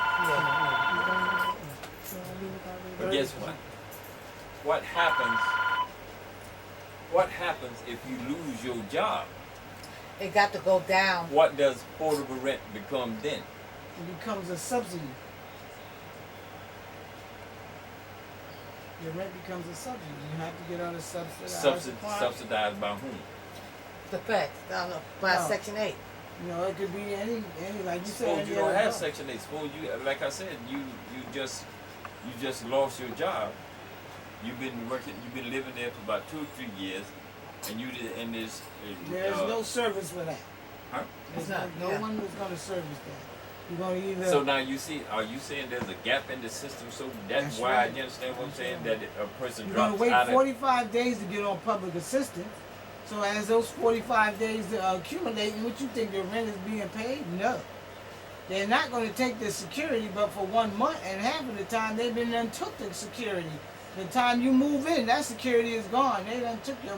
But guess what? What happens? What happens if you lose your job? It got to go down. What does affordable rent become then? It becomes a subsidy. Your rent becomes a subsidy. You have to get on a subsidized supply. Subsidized by whom? The fact, by No. Section 8. It could be any like you said. Suppose any you don't other have job. Section 8. Suppose you, like I said, you just lost your job. You've been working. You've been living there for about 2 or 3 years, and you did in this. There's no service for that. Huh? There's It's not, no yeah. one who's going to service that. You're going to either. So now you see. Are you saying there's a gap in the system? So that's That's why right. you understand what I'm That's saying? right. That a person You're going drops to wait out of. 45 days to get on public assistance. So as those 45 days accumulate, what you think your rent is being paid? No. They're not going to take the security, but for 1 month, and half of the time they've been done took the security. The time you move in, that security is gone. They done took your,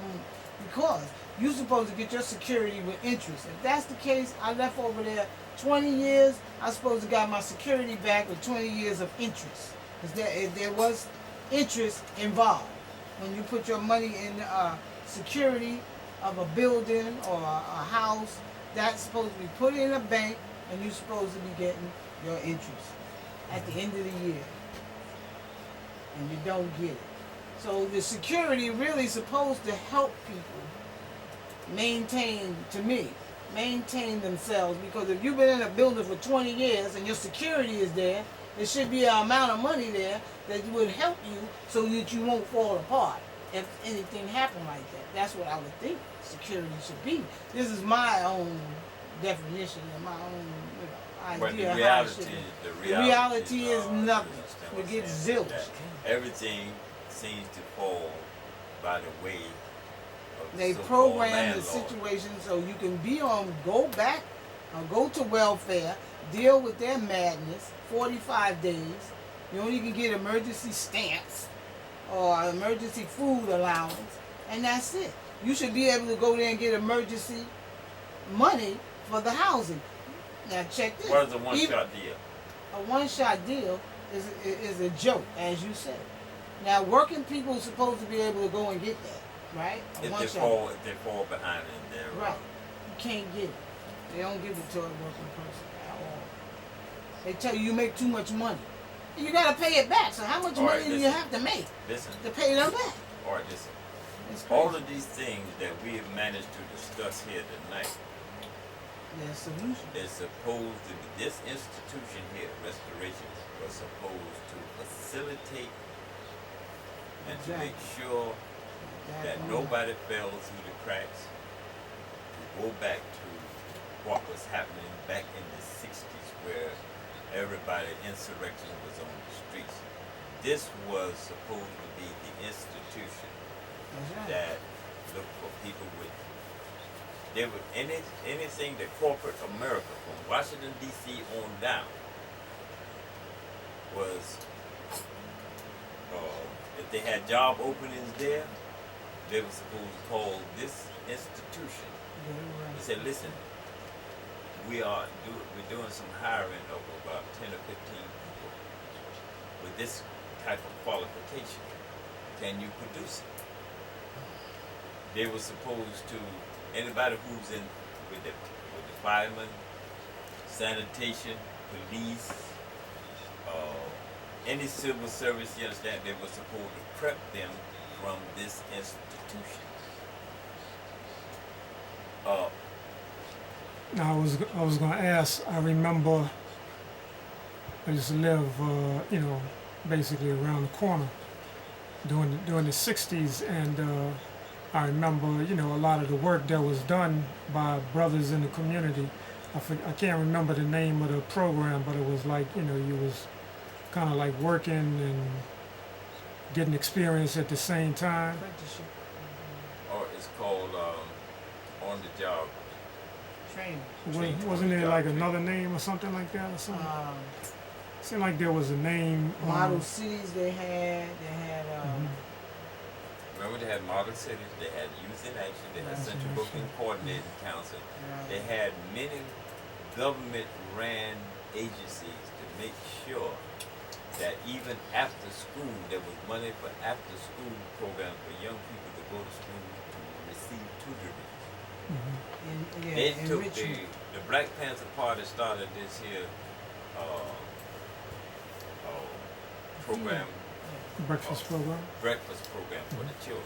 because you're supposed to get your security with interest. If that's the case, I left over there 20 years. I supposed to got my security back with 20 years of interest. Because there was interest involved. When you put your money in security of a building or a house, that's supposed to be put in a bank, and you're supposed to be getting your interest at the end of the year. And you don't get it. So the security really supposed to help people maintain themselves, because if you've been in a building for 20 years and your security is there, there should be an amount of money there that would help you so that you won't fall apart if anything happened like that. That's what I would think security should be. This is my own definition and my own But idea the of how it should reality, be. The reality is nothing. You You get understand what I'm saying? zilch. That everything seems to fall by the way of They so-called program the landlord. situation so you can go back or go to welfare, deal with their madness, 45 days. You only can get emergency stamps or emergency food allowance, and that's it. You should be able to go there and get emergency money for the housing. Now check this. What is a one-shot deal? A one-shot deal is a joke, as you said. Now working people are supposed to be able to go and get that, right? A If one-shot. they fall behind in there. Right. You can't get it. They don't give it to a working person at all. They tell you make too much money. You gotta pay it back. So how much All right, money do you listen. have to make Listen, to pay them back? all right, listen. It's All crazy. of these things that we have managed to discuss here tonight There's solution. is supposed to be, this institution here, restoration, was supposed to facilitate and to make sure that nobody fell through the cracks, to go back to what was happening back in the 60s where everybody, insurrection was on the streets. This was supposed to be the institution That's right. that looked for people with, there was anything that corporate America from Washington D.C. on down was, if they had job openings there, they were supposed to call this institution. They said, listen, we're doing some hiring of about 10 or 15 people with this type of qualification. Can you produce it? They were supposed to, anybody who's in with the firemen, sanitation, police, any civil service, you understand, they were supposed to prep them from this institution. Now I was gonna ask. I remember I used to live, basically around the corner during the 60s, and I remember, a lot of the work that was done by brothers in the community. I can't remember the name of the program, but it was like, you was kind of like working and getting experience at the same time. Apprenticeship. Or it's called on the job. Training. Wasn't there like another name or something like that or something? Seemed like there was a name. Model cities they had. Remember they had model cities, they had Youth in Action, they had Central Booking Coordinating Council. They had many government-ran agencies to make sure that even after school, there was money for after-school programs for young people to go to school to receive tutoring. They took the Black Panther Party started this here program, Breakfast program. breakfast program for the children.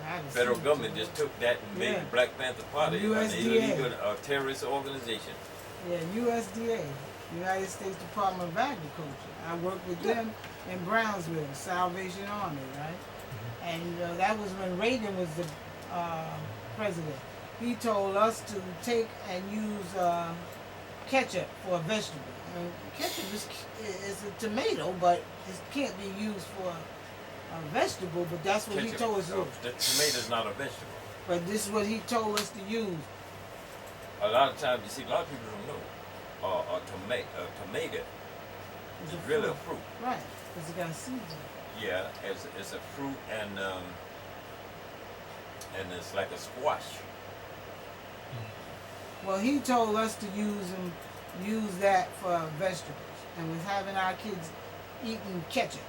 I haven't Federal seen it government too just much. took that and made the Black Panther Party an USDA. illegal terrorist organization. Yeah, USDA, United States Department of Agriculture. I worked with them in Brownsville, Salvation Army, right? And that was when Reagan was the president. He told us to take and use ketchup for a vegetable. Ketchup is a tomato, but it can't be used for a vegetable. But that's what he told us to do. The tomato's not a vegetable. But this is what he told us to use. A lot of times, you see, a lot of people don't know. A tomato is really a fruit. Right, because it got seeds in it. Yeah, it's a fruit, and it's like a squash. Well, he told us to use that for vegetables, and was having our kids eating ketchup.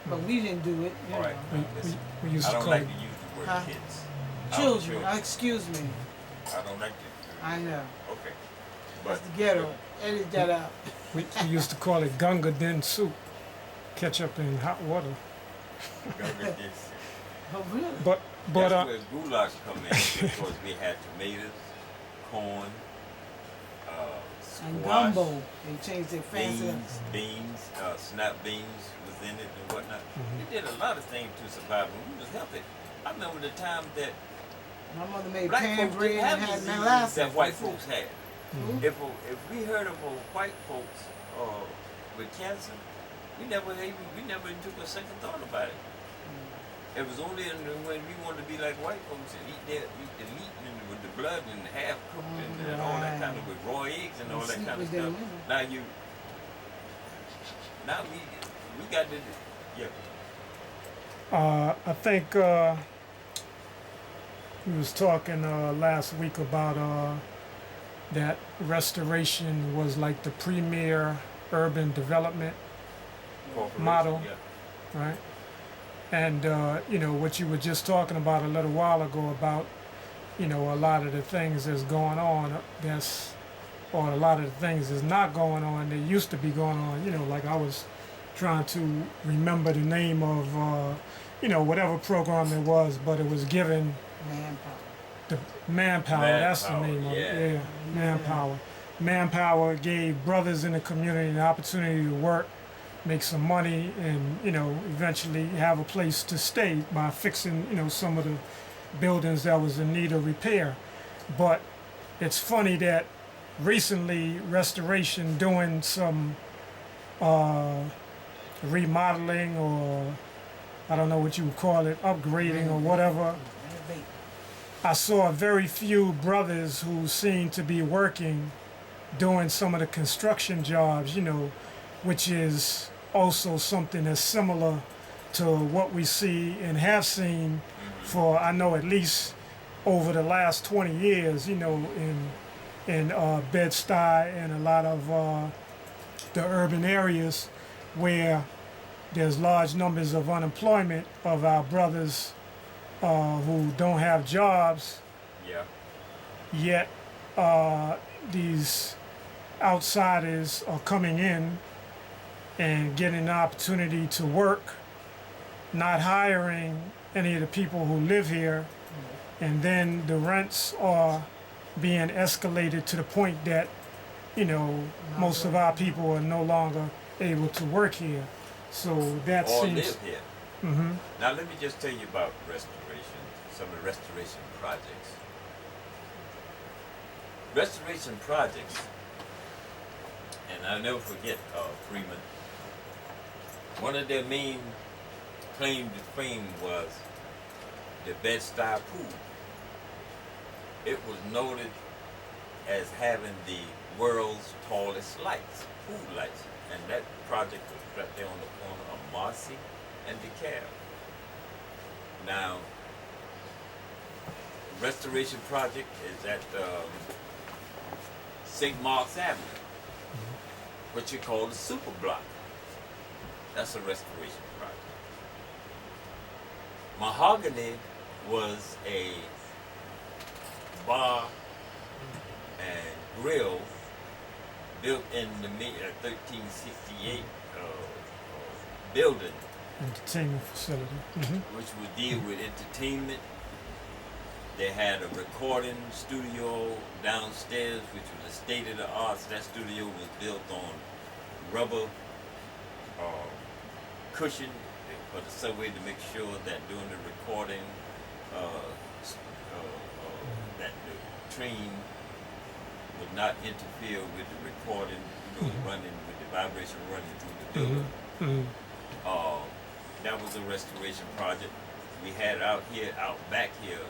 But we didn't do it. All right. Listen, We used I to don't call like it. to use the word Huh? kids. Children, Our excuse me. I don't like to. I know. Okay. That's the ghetto. Edit that out. We used to call it gunga din soup, ketchup in hot water. It's, Oh, really? But that's where goulash come in, because we had tomatoes, corn, And squash, gumbo. They changed their fancy. beans, snap beans was in it and whatnot. We did a lot of things to survive, and we was healthy. I remember the time that My mother made black pan folks bread didn't and have had diseases molasses. that white folks had. Mhm. If we heard of white folks with cancer, we never even took a second thought about it. It was only when we wanted to be like white folks and eat the meat and with the blood and half cooked and all that kind of with raw eggs and all that sleep kind of with them stuff. women. Now we got to I think we was talking last week about that restoration was like the premier urban development, corporation, Model. yeah. right? And what you were just talking about a little while ago about a lot of the things that's going on or a lot of the things that's not going on that used to be going on. Like I was trying to remember the name of whatever program it was, but it was given Manpower. the manpower. That's the name of it. Yeah, manpower. Manpower gave brothers in the community the opportunity to work, make some money, and eventually have a place to stay by fixing some of the buildings that was in need of repair. But it's funny that recently restoration doing some remodeling, or I don't know what you would call it, upgrading or whatever. I saw very few brothers who seemed to be working doing some of the construction jobs, which is also something that's similar to what we see and have seen for, I know, at least over the last 20 years, in Bed Stuy and a lot of the urban areas where there's large numbers of unemployment of our brothers who don't have jobs, Yeah. yet these outsiders are coming in and getting an opportunity to work, not hiring any of the people who live here, and then the rents are being escalated to the point that most of our people are no longer able to work here. So that or seems. live here. Mm-hmm. Now let me just tell you about restoration, some of the restoration projects. Restoration projects, and I'll never forget Freeman, one of their main claim to fame was the Bed Sty pool. It was noted as having the world's tallest lights, pool lights, and that project was right there on the corner of Marcy and DeKalb. Now, restoration project is at St. Mark's Avenue, what you call the super block. That's a restoration project. Mahogany was a bar and grill built in the 1368 building, Entertainment facility. Mm-hmm. which would deal with entertainment. They had a recording studio downstairs, which was a state-of-the-art. That studio was built on rubber cushion for the subway to make sure that during the recording, that the train would not interfere with the recording, running with the vibration running through the building. Mm-hmm. That was a restoration project. We had out back here,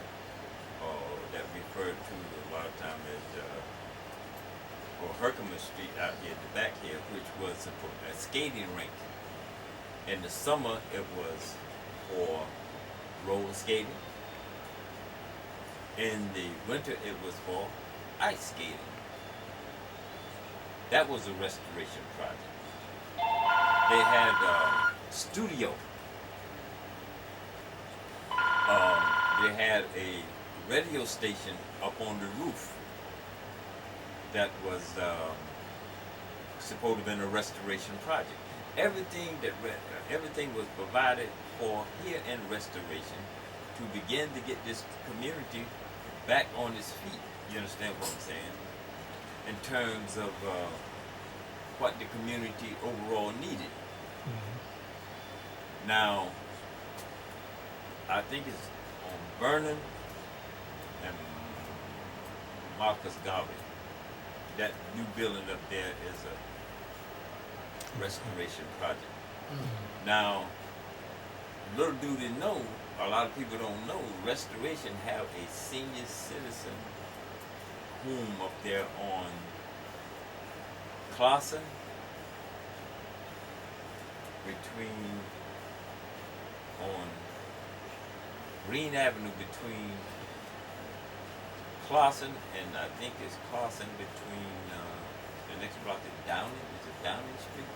that referred to a lot of time as Herkimer Street out here at the back here, which was a skating rink. In the summer, it was for roller skating. In the winter, it was for ice skating. That was a restoration project. They had a studio. They had a radio station up on the roof that was supposed to have been a restoration project. Everything was provided for here in restoration to begin to get this community back on its feet. You understand what I'm saying? In terms of what the community overall needed. Mm-hmm. Now, I think it's on Vernon and Marcus Garvey. That new building up there is a restoration project. Mm-hmm. Now, little do they know, a lot of people don't know, restoration have a senior citizen home up there on Plaza, on Green Avenue between Clausen and I think it's Clausen between the next block is Downing. Is it Downing Street?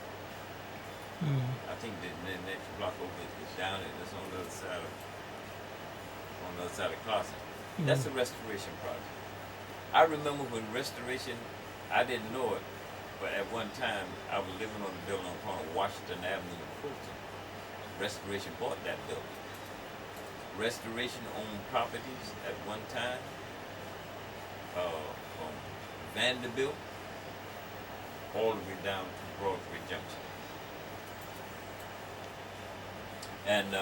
Mm-hmm. I think the next block over is Downing. It's on the other side of Clausen. Mm-hmm. That's a restoration project. I remember when restoration, I didn't know it, but at one time I was living on the building on Washington Avenue in Fulton. Restoration bought that building. Restoration owned properties at one time from Vanderbilt all the way down to Broadway Junction. And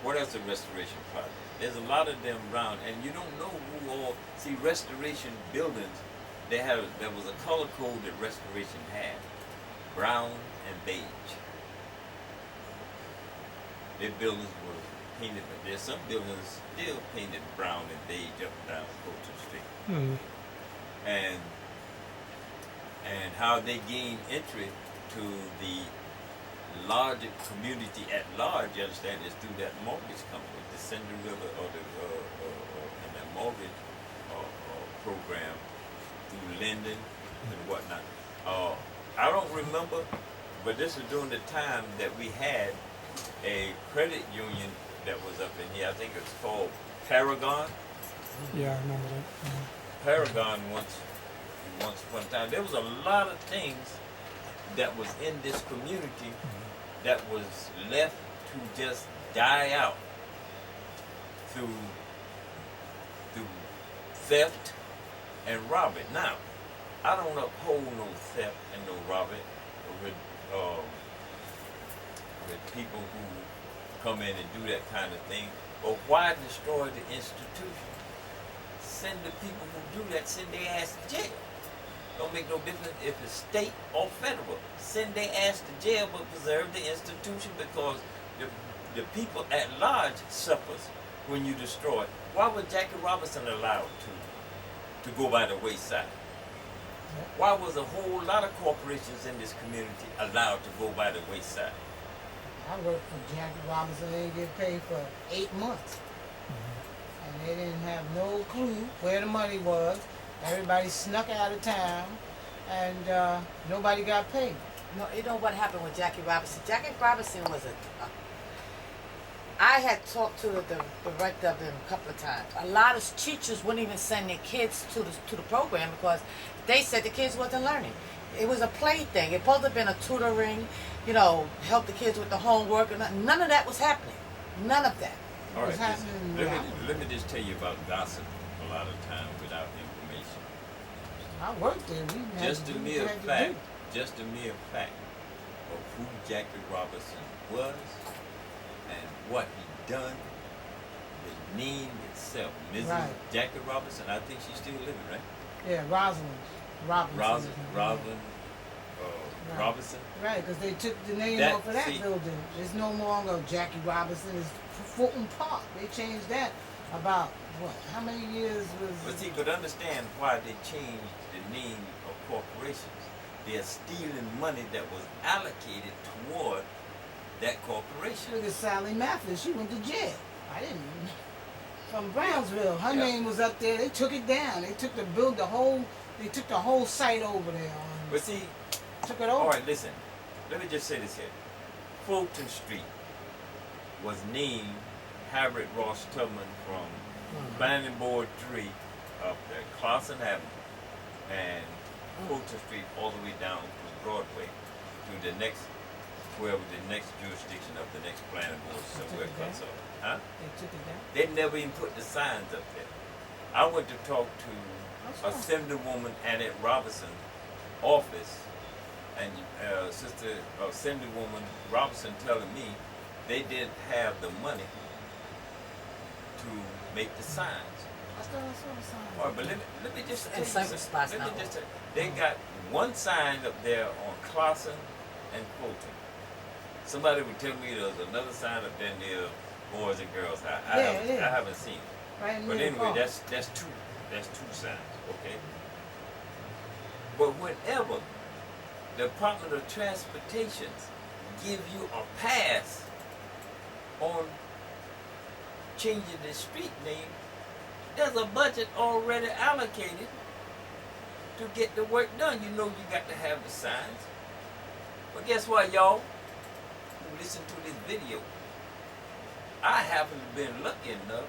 what else is a restoration project? There's a lot of them around, and you don't know who all. See, restoration buildings, there was a color code that restoration had: brown and beige. Their buildings were painted, but there's some buildings still painted brown and beige up and down Fulton Street. Mm-hmm. And how they gained entry to the larger community at large, you understand, is through that mortgage company, the Cinder River or and that mortgage program through lending and whatnot. I don't remember, but this was during the time that we had a credit union that was up in here. I think it's called Paragon. Yeah, I remember that. Mm-hmm. Paragon once upon a time. There was a lot of things that was in this community that was left to just die out through theft and robbing. Now, I don't uphold no theft and no robbing with with people who come in and do that kind of thing. But why destroy the institution? Send the people who do that, send their ass to jail. Don't make no difference if it's state or federal. Send their ass to jail, but preserve the institution, because the people at large suffers when you destroy it. Why was Jackie Robinson allowed to go by the wayside? Why was a whole lot of corporations in this community allowed to go by the wayside? I worked for Jackie Robinson. They didn't get paid for 8 months. And they didn't have no clue where the money was. Everybody snuck out of town, and nobody got paid. No, you know what happened with Jackie Robinson? Jackie Robinson was I had talked to the director of them a couple of times. A lot of teachers wouldn't even send their kids to the program because they said the kids wasn't learning. It was a play thing. It supposed to have been a tutoring, help the kids with the homework. And none of that was happening. None of that. All right, What's happening let me just tell you about gossip a lot of times without information. I worked there. We had Just to a do what we mere had to fact, do. just a mere fact of who Jackie Robinson was and what he done, the name itself, Mrs. Right. Jackie Robinson, I think she's still living, right? Yeah, Rosalind Robinson. Rosalind Right. Robinson. Right, because they took the name That- off of that see- building. It's no longer Jackie Robinson. It's Fulton Park. They changed that about, what, how many years was... But understand why they changed the name of corporations. They're stealing money that was allocated toward that corporation. Look at Sally Mathis. She went to jail. I didn't... From Brownsville. Her Yeah. name was up there. They took it down. They took they took the whole site over there. But see, Took it over. all right, listen. Let me just say this here. Fulton Street was named Harriet Ross Tubman from Planning Board 3 up there, Clausen Avenue, and Fulton Street all the way down to Broadway to the next, wherever the next jurisdiction of the next planning board somewhere Took it comes up. Huh? They took it down. They never even put the signs up there. I went to talk to That's Assemblywoman Annette Robinson's office, and Sister Assemblywoman Robinson telling me they didn't have the money to make the signs. I saw the sign. All right, but let me just tell And you some something. spots Let me not just tell you, they got one sign up there on Clausen and Fulton. Somebody would tell me there's another sign up there near Boys and Girls High. I haven't seen it. Right in But the anyway, park. that's two signs, okay? But whenever the Department of Transportation give you a pass on changing the street name, there's a budget already allocated to get the work done. You know you got to have the signs. But guess what, y'all? Who listen to this video, I happen to have been lucky enough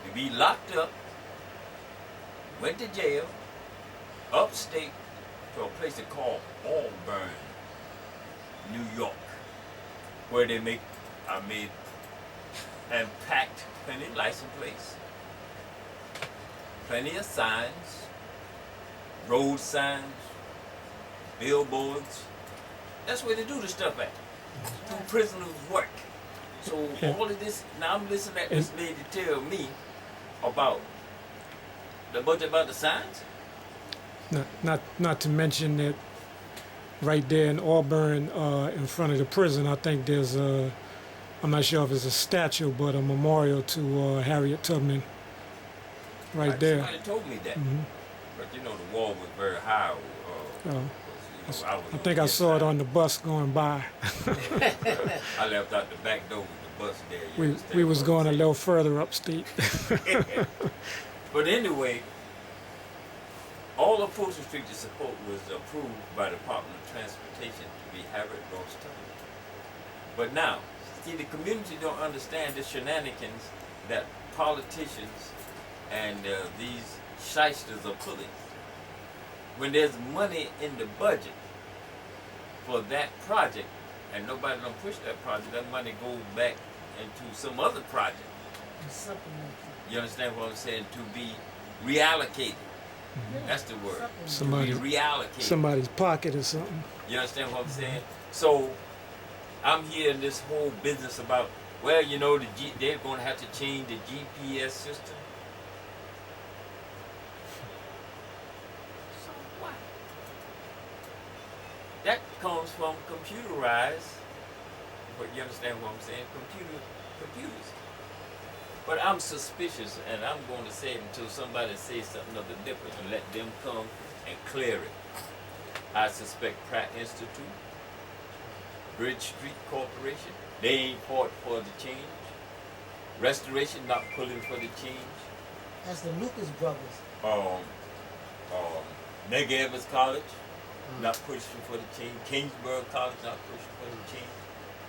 to be locked up, went to jail, upstate, to a place they call Auburn, New York, where I made and packed plenty of license plates, plenty of signs, road signs, billboards. That's where they do the stuff at. Do prisoners work. So all of this, now I'm listening to this lady tell me about the budget about the signs. Not to mention that right there in Auburn, in front of the prison, I think there's I'm not sure if it's a statue, but a memorial to Harriet Tubman right there. Somebody told me that. Mhm. But you know, the wall was very high. I think I saw it on the bus going by. I left out the back door with the bus there. you We understand was what I'm going a saying? little further upstate. But anyway, all of Fulton Street was approved by the Department of Transportation to be Harriet Ross Tubman. But now, see, the community don't understand the shenanigans that politicians and these shysters are pulling. When there's money in the budget for that project, and nobody don't push that project, that money goes back into some other project. You understand what I'm saying? To be reallocated. That's the word. Somebody- To be reallocated. Somebody's pocket or something. You understand what I'm saying? So I'm hearing this whole business about, well, you know, they're going to have to change the GPS system. So what? That comes from computerized. But you understand what I'm saying? Computers. But I'm suspicious, and I'm going to say it until somebody says something of the difference and let them come and clear it. I suspect Pratt Institute, Bridge Street Corporation, they ain't fought for the change. Restoration not pulling for the change. That's the Lucas brothers. Evans College not pushing for the change. Kingsborough College not pushing for the change.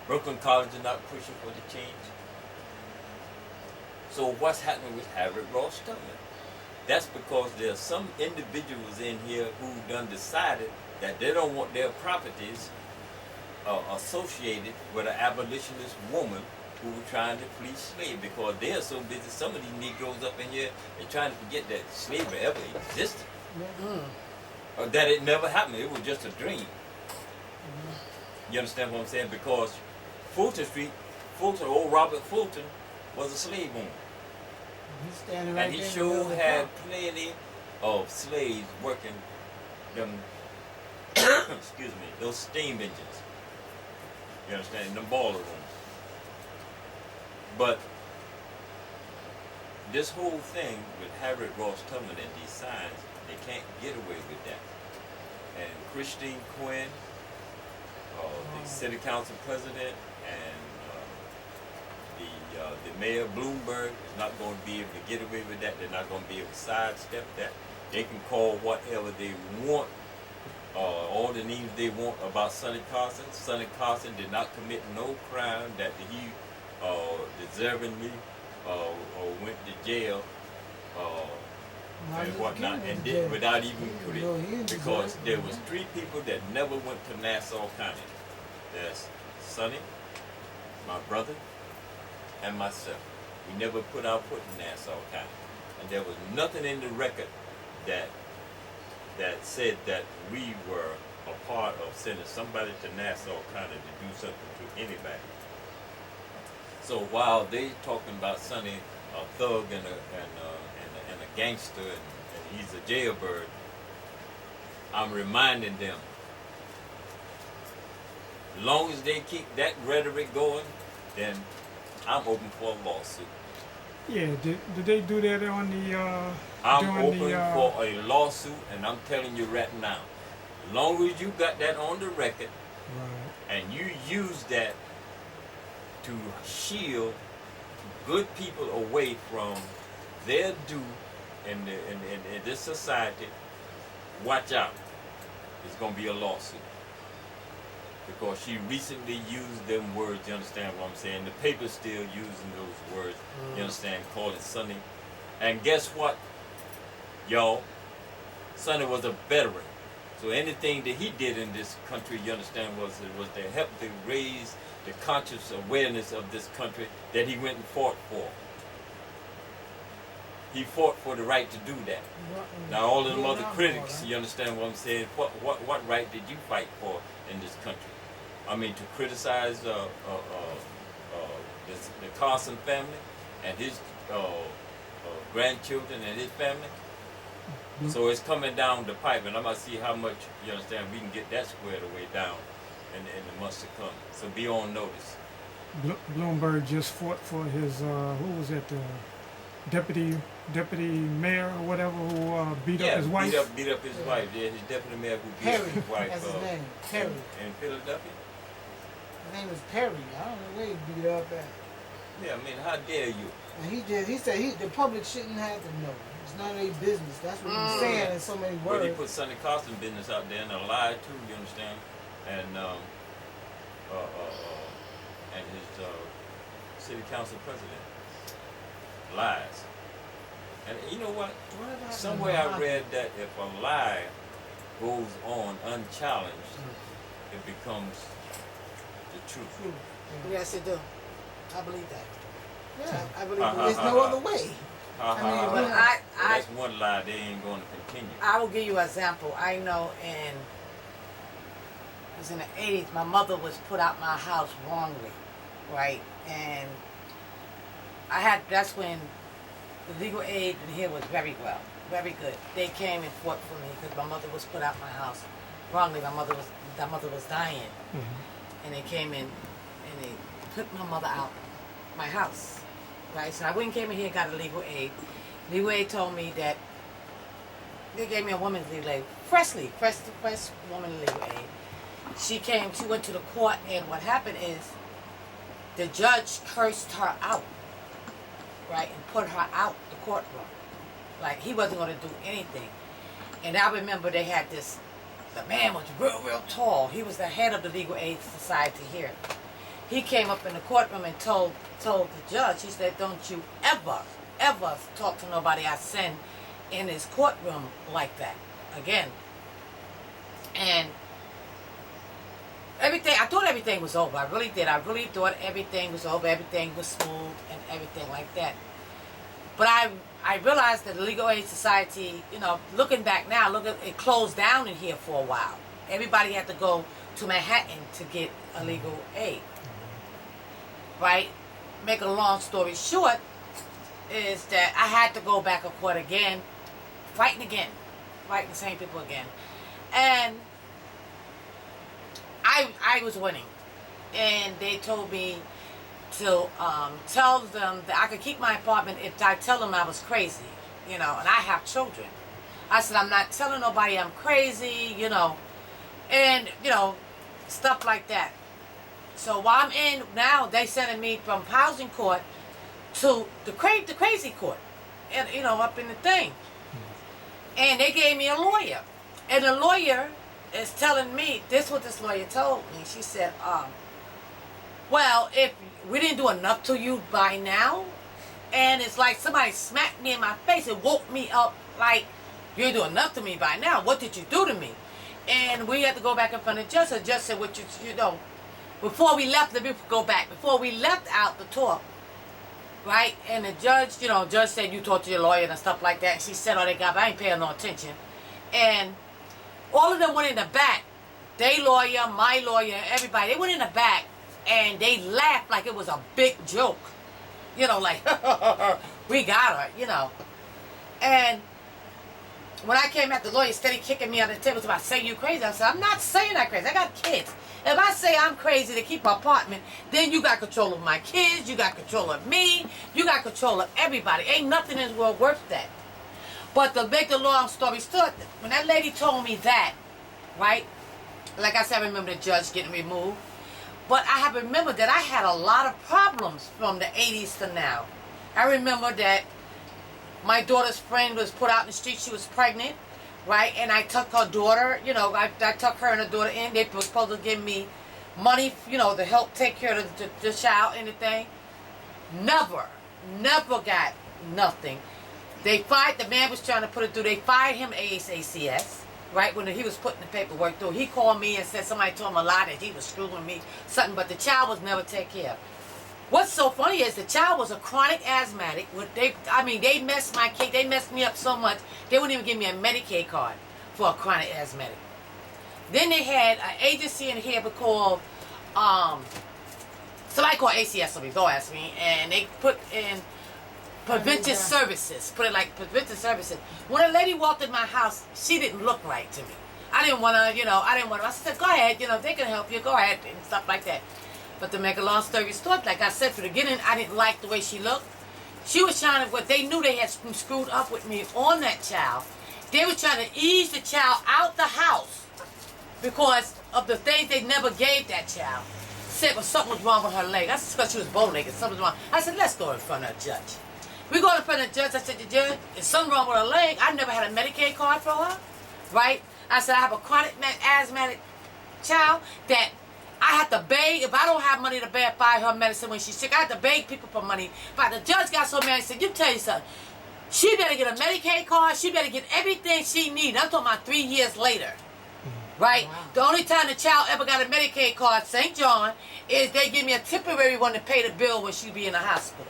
Brooklyn College is not pushing for the change. So what's happening with Harriet Ross Tubman? That's because there are some individuals in here who done decided that they don't want their properties associated with an abolitionist woman who were trying to flee slavery, because they're so busy. Some of these Negroes up in here are trying to forget that slavery ever existed. Or that it never happened. It was just a dream. You understand what I'm saying? Because Fulton Street, old Robert Fulton, was a slave owner. He's standing right And he there in the sure middle of the had park. plenty of slaves working them, excuse me, those steam engines. You understand? Them boiler rooms. But this whole thing with Harriet Ross Tubman and these signs, they can't get away with that. And Christine Quinn, the city council president, and the mayor Bloomberg is not going to be able to get away with that. They're not going to be able to sidestep that. They can call whatever they want, all the names they want about Sonny Carson. Sonny Carson did not commit no crime that he deservingly went to jail and whatnot, and did without even quitting, because there was 3 people that never went to Nassau County. That's Sonny, my brother, and myself. We never put our foot in Nassau County, and there was nothing in the record that said that we were a part of sending somebody to Nassau County to do something to anybody. So while they talking about Sonny, a thug and a gangster, and he's a jailbird, I'm reminding them, as long as they keep that rhetoric going, then I'm open for a lawsuit. Yeah, did they do that on the I'm during open the, for a lawsuit, and I'm telling you right now, as long as you got that on the record, right. and you use that to shield good people away from their due in this society, watch out. It's going to be a lawsuit. Because she recently used them words, you understand what I'm saying? The paper's still using those words, you understand, call it Sonny. And guess what, y'all? Sonny was a veteran. So anything that he did in this country, you understand, was to help to raise the conscious awareness of this country that he went and fought for. He fought for the right to do that. Now all of them other critics, you understand what I'm saying? What right did you fight for in this country? I mean, to criticize the Carson family and his grandchildren and his family. So it's coming down the pipe, and I'm gonna see how much, you understand, we can get that squared away down in the months to come. So be on notice. Bloomberg just fought for his who was that, the deputy mayor or whatever, who beat up his wife. Beat up his wife. Yeah, his deputy mayor who beat up his wife. That's his name. Perry. In Philadelphia. His name is Perry. I don't know where he beat up at. Yeah, I mean, how dare you? And he said the public shouldn't have to know. It's none of their business. That's what he's saying in so many words. But he put Sonny Carson business out there and a lie too, you understand? And his city council president lies. And you know what? Somewhere I read that if a lie goes on unchallenged, it becomes the truth. Yes, it do. I believe that. Yeah. I believe There's no other way. But That's one lie they ain't going to continue. I will give you an example. I know was in the 80s. My mother was put out my house wrongly, right? And that's when the legal aid in here was very very good. They came and fought for me because my mother was put out my house wrongly. My mother was dying, and they came in and they put my mother out my house, right? So I went and came in here and got a legal aid. Legal aid told me that they gave me a woman's legal aid, fresh woman legal aid. She went to the court, and what happened is the judge cursed her out, right, and put her out the courtroom. Like, he wasn't going to do anything. And I remember they had the man was real tall. He was the head of the Legal Aid Society here. He came up in the courtroom and told the judge, he said, don't you ever talk to nobody I send in his courtroom like that again. And I thought everything was over. I really did. I really thought everything was over. Everything was smooth and everything like that. But I realized that the Legal Aid Society, looking back now, it closed down in here for a while. Everybody had to go to Manhattan to get a legal aid. Right? Make a long story short, is that I had to go back to court again, fighting the same people again. And I was winning. And they told me to tell them that I could keep my apartment if I tell them I was crazy, and I have children. I said, I'm not telling nobody I'm crazy, and, stuff like that. So while I'm in, now they sending me from housing court to the crazy court, and, up in the thing. And they gave me a lawyer. And the lawyer is telling me, this is what this lawyer told me. She said, well, if we didn't do enough to you by now, and it's like somebody smacked me in my face and woke me up like, you didn't do enough to me by now. What did you do to me? And we had to go back in front of the judge. The judge said, before we left, before we left out the talk, right? And the judge, judge said, you talked to your lawyer and stuff like that. And she said, they got, but I ain't paying no attention. And all of them went in the back. They lawyer, my lawyer, everybody, they went in the back. And they laughed like it was a big joke. Like, we got her, And when I came out, the lawyer steady kicking me on the table about saying you crazy. I said, I'm not saying I'm crazy. I got kids. If I say I'm crazy to keep my apartment, then you got control of my kids, you got control of me, you got control of everybody. Ain't nothing in this world worth that. But to make the long story short, when that lady told me that, right, like I said, I remember the judge getting removed. But I have remembered that I had a lot of problems from the 80s to now. I remember that my daughter's friend was put out in the street. She was pregnant, right? And I took her daughter, I took her and her daughter in. They were supposed to give me money, to help take care of the child and the thing. Never got nothing. They fired, the man was trying to put it through. They fired him ASACS. Right, when he was putting the paperwork through, he called me and said somebody told him a lie that he was screwing me, something, but the child was never taken care of. What's so funny is the child was a chronic asthmatic. They messed my cake, they messed me up so much, they wouldn't even give me a Medicaid card for a chronic asthmatic. Then they had an agency in here called, somebody called ACS, don't ask me, and they put in preventive services. Put it like preventive services. When a lady walked in my house, she didn't look right to me. I didn't want to, I said, go ahead, they can help you, go ahead, and stuff like that. But to make a long story short, like I said from the beginning, I didn't like the way she looked. She was trying to, they knew they had screwed up with me on that child. They were trying to ease the child out the house because of the things they never gave that child. Said, well, something was wrong with her leg. That's because she was bow-legged, something was wrong. I said, let's go in front of the judge. We go in front of the judge. I said, the judge, is something wrong with her leg? I never had a Medicaid card for her, right? I said, I have a chronic asthmatic child that I have to beg. If I don't have money to buy her medicine when she's sick, I have to beg people for money. But the judge got so mad, he said, you tell you something. She better get a Medicaid card. She better get everything she needs. I'm talking about 3 years later, right? Wow. The only time the child ever got a Medicaid card, St. John, is they give me a temporary one to pay the bill when she be in the hospital.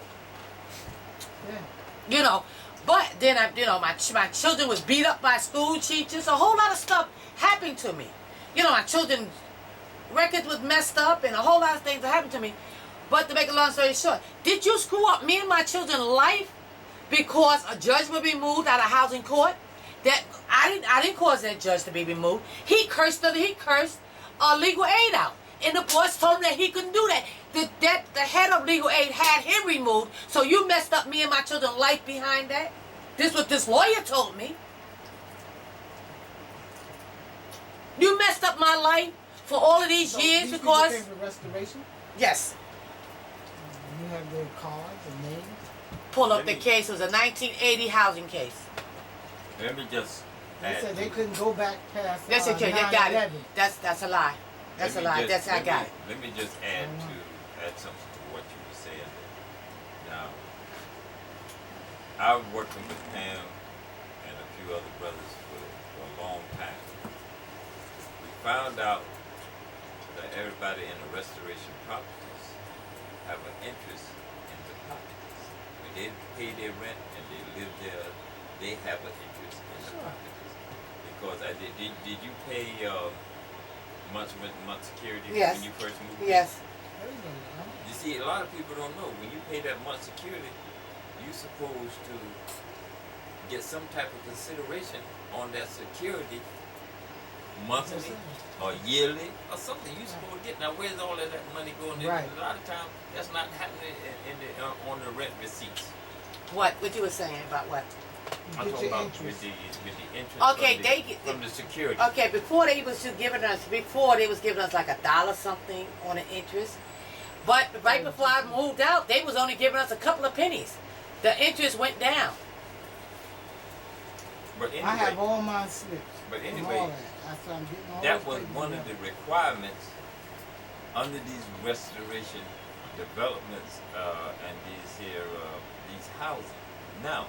But then my children was beat up by school teachers. A whole lot of stuff happened to me. My children records was messed up and a whole lot of things that happened to me. But to make a long story short, did you screw up me and my children's life because a judge would be moved out of housing court? That I didn't cause that judge to be removed. He cursed legal aid out. And the boss told him that he couldn't do that. The head of legal aid had him removed. So you messed up me and my children's life behind that? This is what this lawyer told me. You messed up my life for all of these years these because... people came for restoration? Yes. You have their cards and names? Pull up the case. It was a 1980 housing case. Let me just They add said to they it. couldn't go back past That's okay. They got it. 9/11. That's a lie. That's a lie. That's I got it. Let me just add something to what you were saying. Now, I've worked with Pam and a few other brothers for a long time. We found out that everybody in the restoration properties have an interest in the properties. When they pay their rent and they live there, they have an interest in the properties. Because did you pay month security Yes. when you first moved? Yes. You see, a lot of people don't know. When you pay that month security, you're supposed to get some type of consideration on that security monthly or yearly or something. You're supposed to get. Now, where's all of that money going? Right. A lot of times, that's not happening on the rent receipts. What you were saying about what? I'm Get talking your about interest. with the interest Okay, from the security. Okay, before they was giving us like $1 something on the interest. But right before I moved out, they was only giving us a couple of pennies. The interest went down. But anyway, I have all my slips. But from anyway, all that. That's why I'm getting all that those was papers one of together. the requirements under these restoration developments and these housing. Now,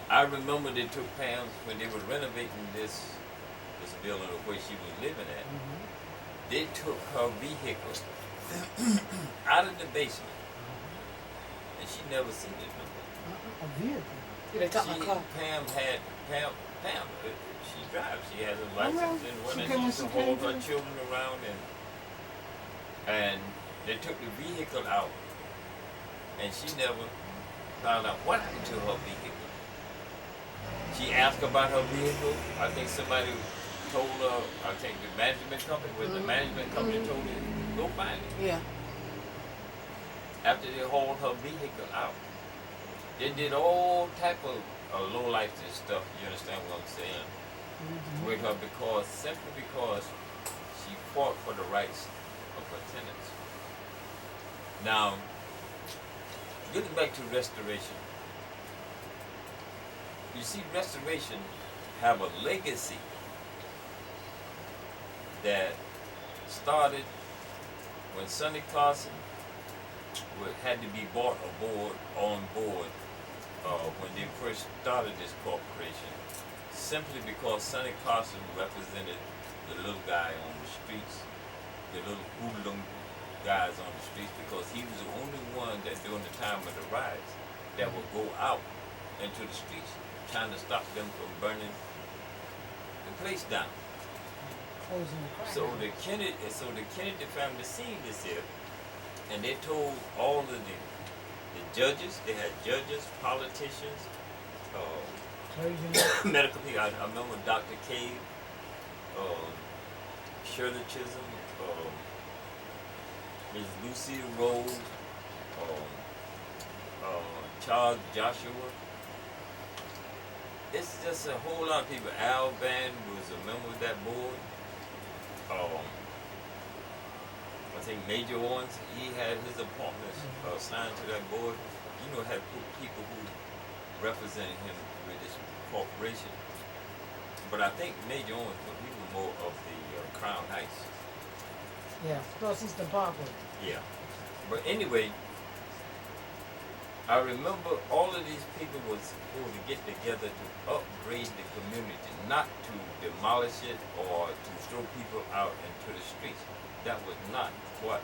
I remember they took Pam when they were renovating this building where she was living at. They took her vehicle out of the basement, and she never seen it no more. A vehicle. They took my car. Pam, she drives. She has a license and She whatnot. came when She she used to hold came her to- children around, and they took the vehicle out, and she never found out what happened to her vehicle. She asked about her vehicle. I think somebody told her. I think the management company the management company told her go find it. Yeah. After they hauled her vehicle out, they did all type of low life stuff. You understand what I'm saying? With her simply because she fought for the rights of her tenants. Now, getting back to restoration, you see, restoration have a legacy that started when Sonny Clarkson had to be brought on board when they first started this corporation, simply because Sonny Clarkson represented the little guy on the streets, the little hoodlum guys on the streets, because he was the only one that during the time of the riots that would go out into the streets trying to stop them from burning the place down. Closing the crack. So the Kennedy family seen this here, and they told all of the judges. They had judges, politicians, Closing medical people. I remember Dr. Cave, Shirley Chisholm, Ms. Lucy Rose, Charles Joshua. It's just a whole lot of people. Al Van was a member of that board. I think Major Owens, he had his appointments signed to that board. You know, had people who represented him with this corporation. But I think Major Owens, he was more of the Crown Heights. Yeah, Northeastern Parkway. Yeah. But anyway, I remember all of these people was supposed to get together to upgrade the community, not to demolish it or to throw people out into the streets. That was not what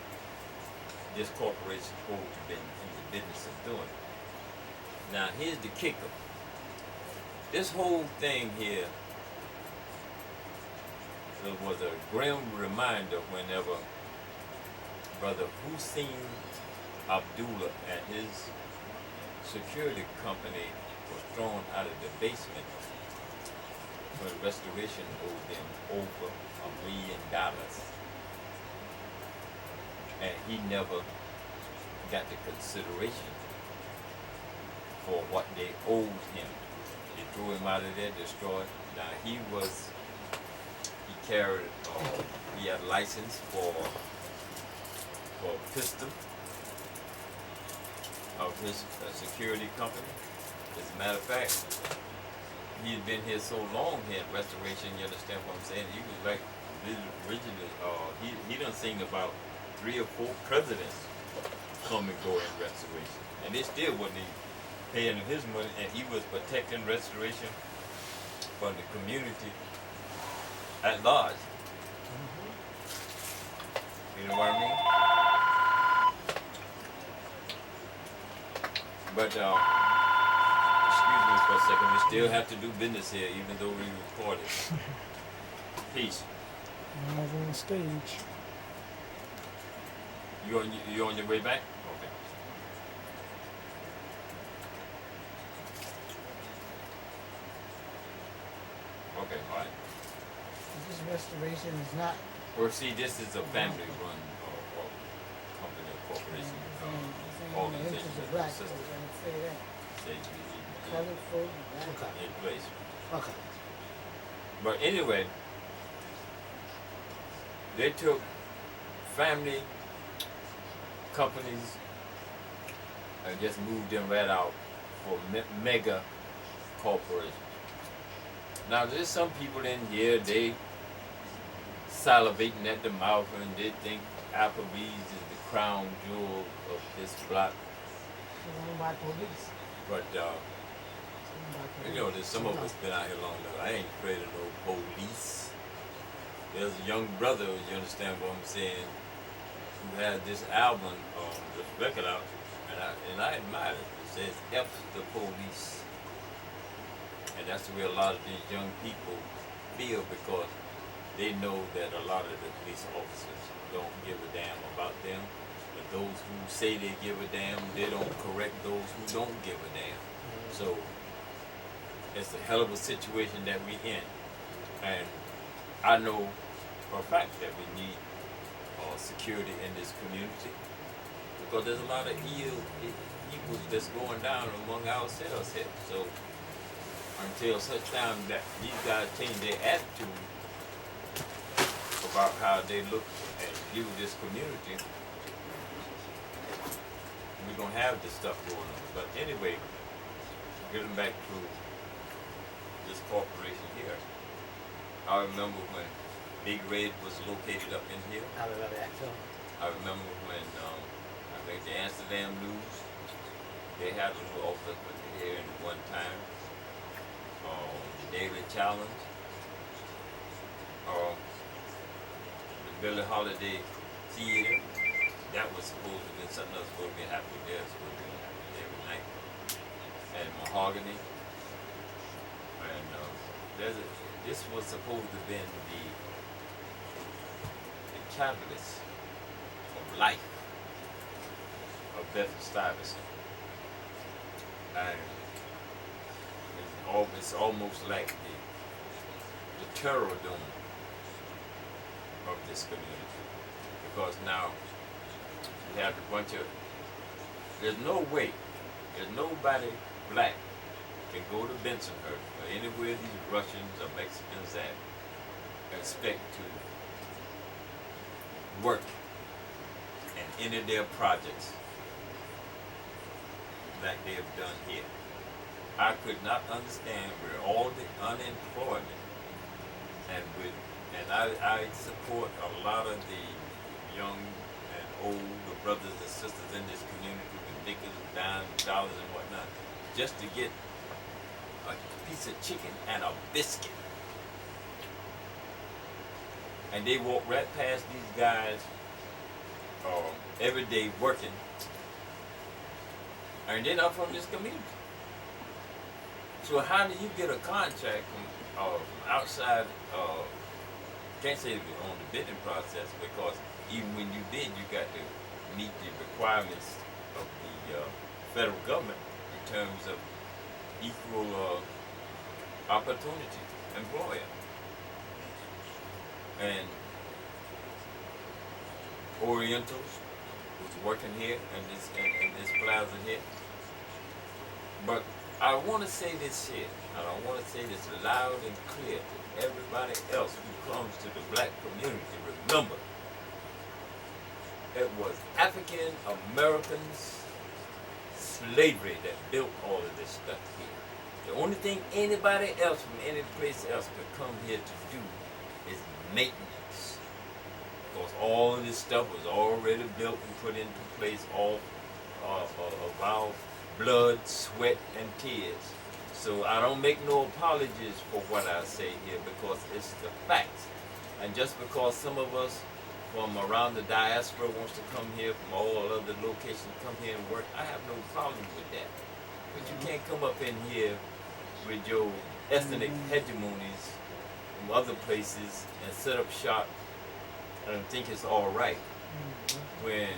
this corporation is supposed to be in the business of doing. Now here's the kicker. This whole thing here it was a grim reminder whenever Brother Hussein Abdullah and his security company was thrown out of the basement when restoration owed them over $1 million. And he never got the consideration for what they owed him. They threw him out of there, destroyed. Now he carried, he had license for a pistol of his security company. As a matter of fact, he had been here so long here in Restoration, you understand what I'm saying? He was like originally, he done seen about 3 or 4 presidents come and go in Restoration. And they still wasn't even paying him his money, and he was protecting Restoration from the community at large. You know what I mean? But excuse me for a second, we still have to do business here, even though we recorded. Peace. Live on stage. You on your way back? Okay. Okay, all right. This restoration is not. Well, see, this is a family-run company, corporation, organization Of that black the system folks, I'm gonna say that. says we need Colored folk, black. in place. Okay. But anyway, they took family companies and just moved them right out for mega corporations. Now there's some people in here, they salivating at the mouth and they think Applebee's is the crown jewel of this block. It's owned by police. But It's owned by police. you know, there's some of us been out here long enough. I ain't afraid of no police. There's a young brother, you understand what I'm saying, who had this album, this record out, and I admire it. It says F the police. And that's the way a lot of these young people feel, because they know that a lot of the police officers don't give a damn about them. But those who say they give a damn, they don't correct those who don't give a damn. So it's a hell of a situation that we in. And I know for a fact that we need security in this community, because there's a lot of evils that's going down among ourselves here. So until such time that these guys change their attitude about how they look and view this community, we're gonna have this stuff going on. But anyway, getting back to this corporation here, I remember when Big Red was located up in here. I remember that too. I remember when I think the Amsterdam News, they had a little office up here in one time. The Daily Challenge, the Billie Holiday Theater, that was supposed to be something else supposed to be happening there, supposed to be happening every night. And Mahogany, and this was supposed to have been the catalyst of life of Bed Sty Brooklyn. And it's almost like the terror dome of this community, because now you have a bunch of, there's no way, there's nobody black can go to Bensonhurst or anywhere these Russians or Mexicans at and expect to work in any of their projects like they have done here. I could not understand where all the unemployment and I support a lot of the young and old brothers and sisters in this community with nickels and dimes, dollars and whatnot, just to get a piece of chicken and a biscuit. And they walk right past these guys every day working, and they're not from this community. So how do you get a contract from outside can't say it was on the bidding process because even when you bid, you got to meet the requirements of the federal government in terms of equal opportunity employer. And Orientals was working here in this plaza here. But I want to say this here, and I want to say this loud and clear to everybody else who comes to the black community. Remember, it was African Americans, slavery that built all of this stuff here. The only thing anybody else from any place else could come here to do is maintenance. Because all of this stuff was already built and put into place, all of our blood, sweat, and tears. So I don't make no apologies for what I say here because it's the facts. And just because some of us from around the diaspora wants to come here from all other locations, come here and work, I have no problem with that. But you can't come up in here with your ethnic hegemonies from other places and set up shop and think it's all right when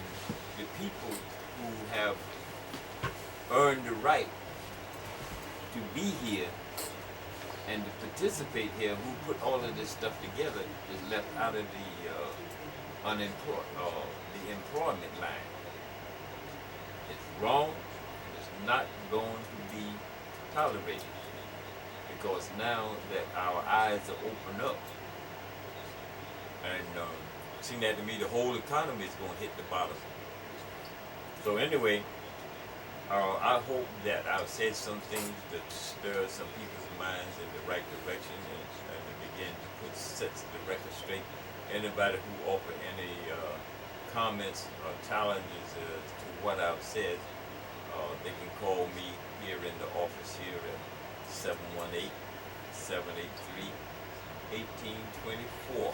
the people who have earned the right to be here and to participate here, who put all of this stuff together, is left out of the employment line. It's wrong. It's not going to be tolerated because now that our eyes are opened up, and seem that to me, the whole economy is going to hit the bottom. So anyway. I hope that I've said some things that stir some people's minds in the right direction and to begin to set the record straight. Anybody who offer any comments or challenges to what I've said, they can call me here in the office here at 718-783-1824.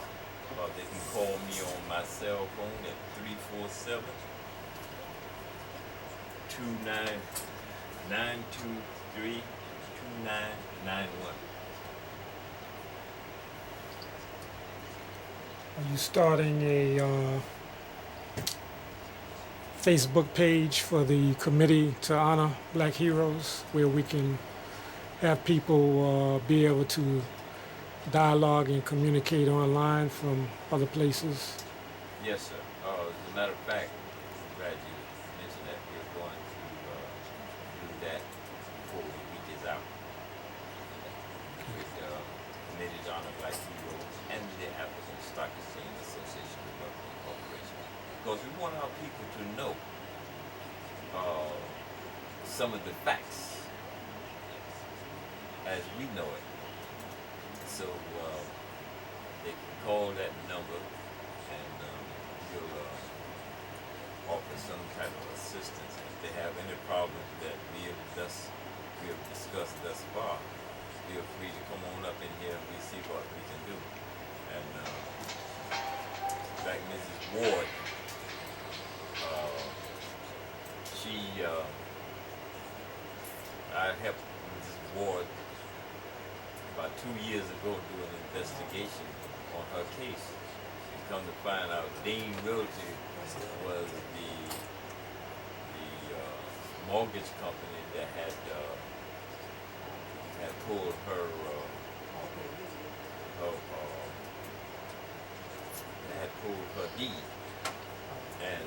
They can call me on my cell phone at 347 923 2991. Are you starting a Facebook page for the committee to honor Black heroes where we can have people be able to dialogue and communicate online from other places? Yes, sir. As a matter of fact, I'm glad you mentioned that. We're going to do that before the week is out. With committee to honor Black heroes and the African Stock Exchange Association Development Corporation. Because we want our people to know some of the facts as we know it. So they can call that number and you'll offer some type of assistance. If they have any problems that we have discussed thus far, feel free to come on up in here and we see what we can do. And like Mrs. Ward, I helped Mrs. Ward about 2 years ago do an investigation on her case. And come to find out Dean Realty was the mortgage company that had pulled her deed, and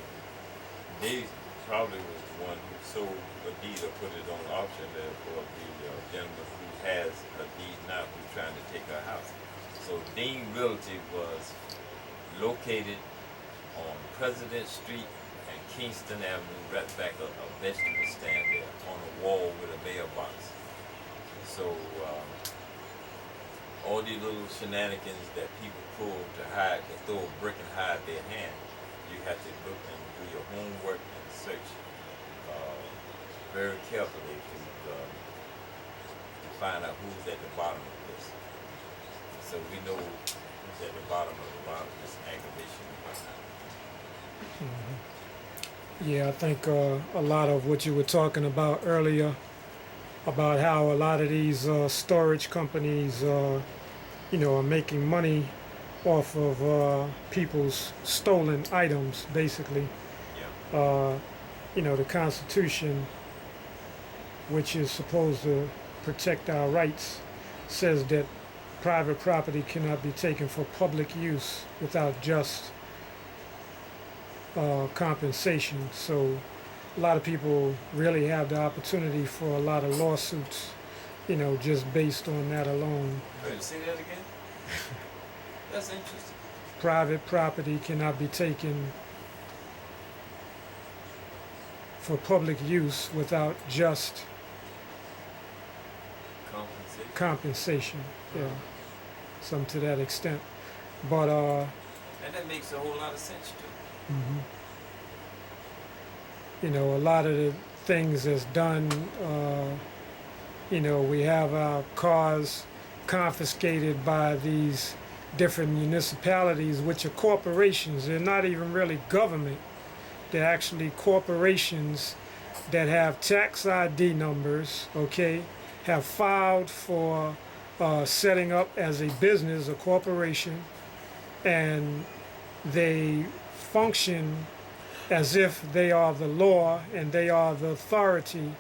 they probably was the one who sold a deed or put it on auction there for the gentleman who has a deed now who's trying to take her house. So Dean Realty was located on President Street and Kingston Avenue, right back a vegetable stand there on a wall with a mailbox. So all these little shenanigans that people pull to hide, to throw a brick and hide their hand, you have to look and do your homework and search very carefully to find out who's at the bottom of this. So we know who's at the bottom of this aggravation right now. Yeah, I think a lot of what you were talking about earlier, about how a lot of these storage companies, are making money off of people's stolen items, basically. Yeah. The Constitution, which is supposed to protect our rights, says that private property cannot be taken for public use without just compensation. So a lot of people really have the opportunity for a lot of lawsuits, just based on that alone. Wait, say that again? That's interesting. Private property cannot be taken for public use without just compensation. Yeah, some to that extent. But and that makes a whole lot of sense too. A lot of the things that's done, we have our cars confiscated by these different municipalities, which are corporations. They're not even really government. They're actually corporations that have tax ID numbers, okay, have filed for setting up as a business, a corporation, and they function as if they are the law and they are the authority,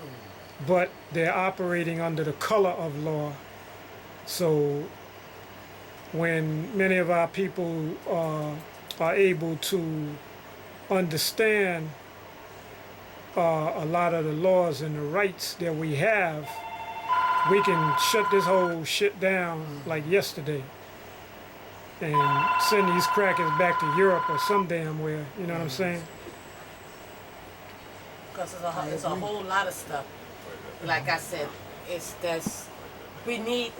but they're operating under the color of law. So when many of our people are able to understand a lot of the laws and the rights that we have, we can shut this whole shit down like yesterday and send these crackers back to Europe or some damn where, you know what I'm saying? Because it's a whole lot of stuff. Like I said, we need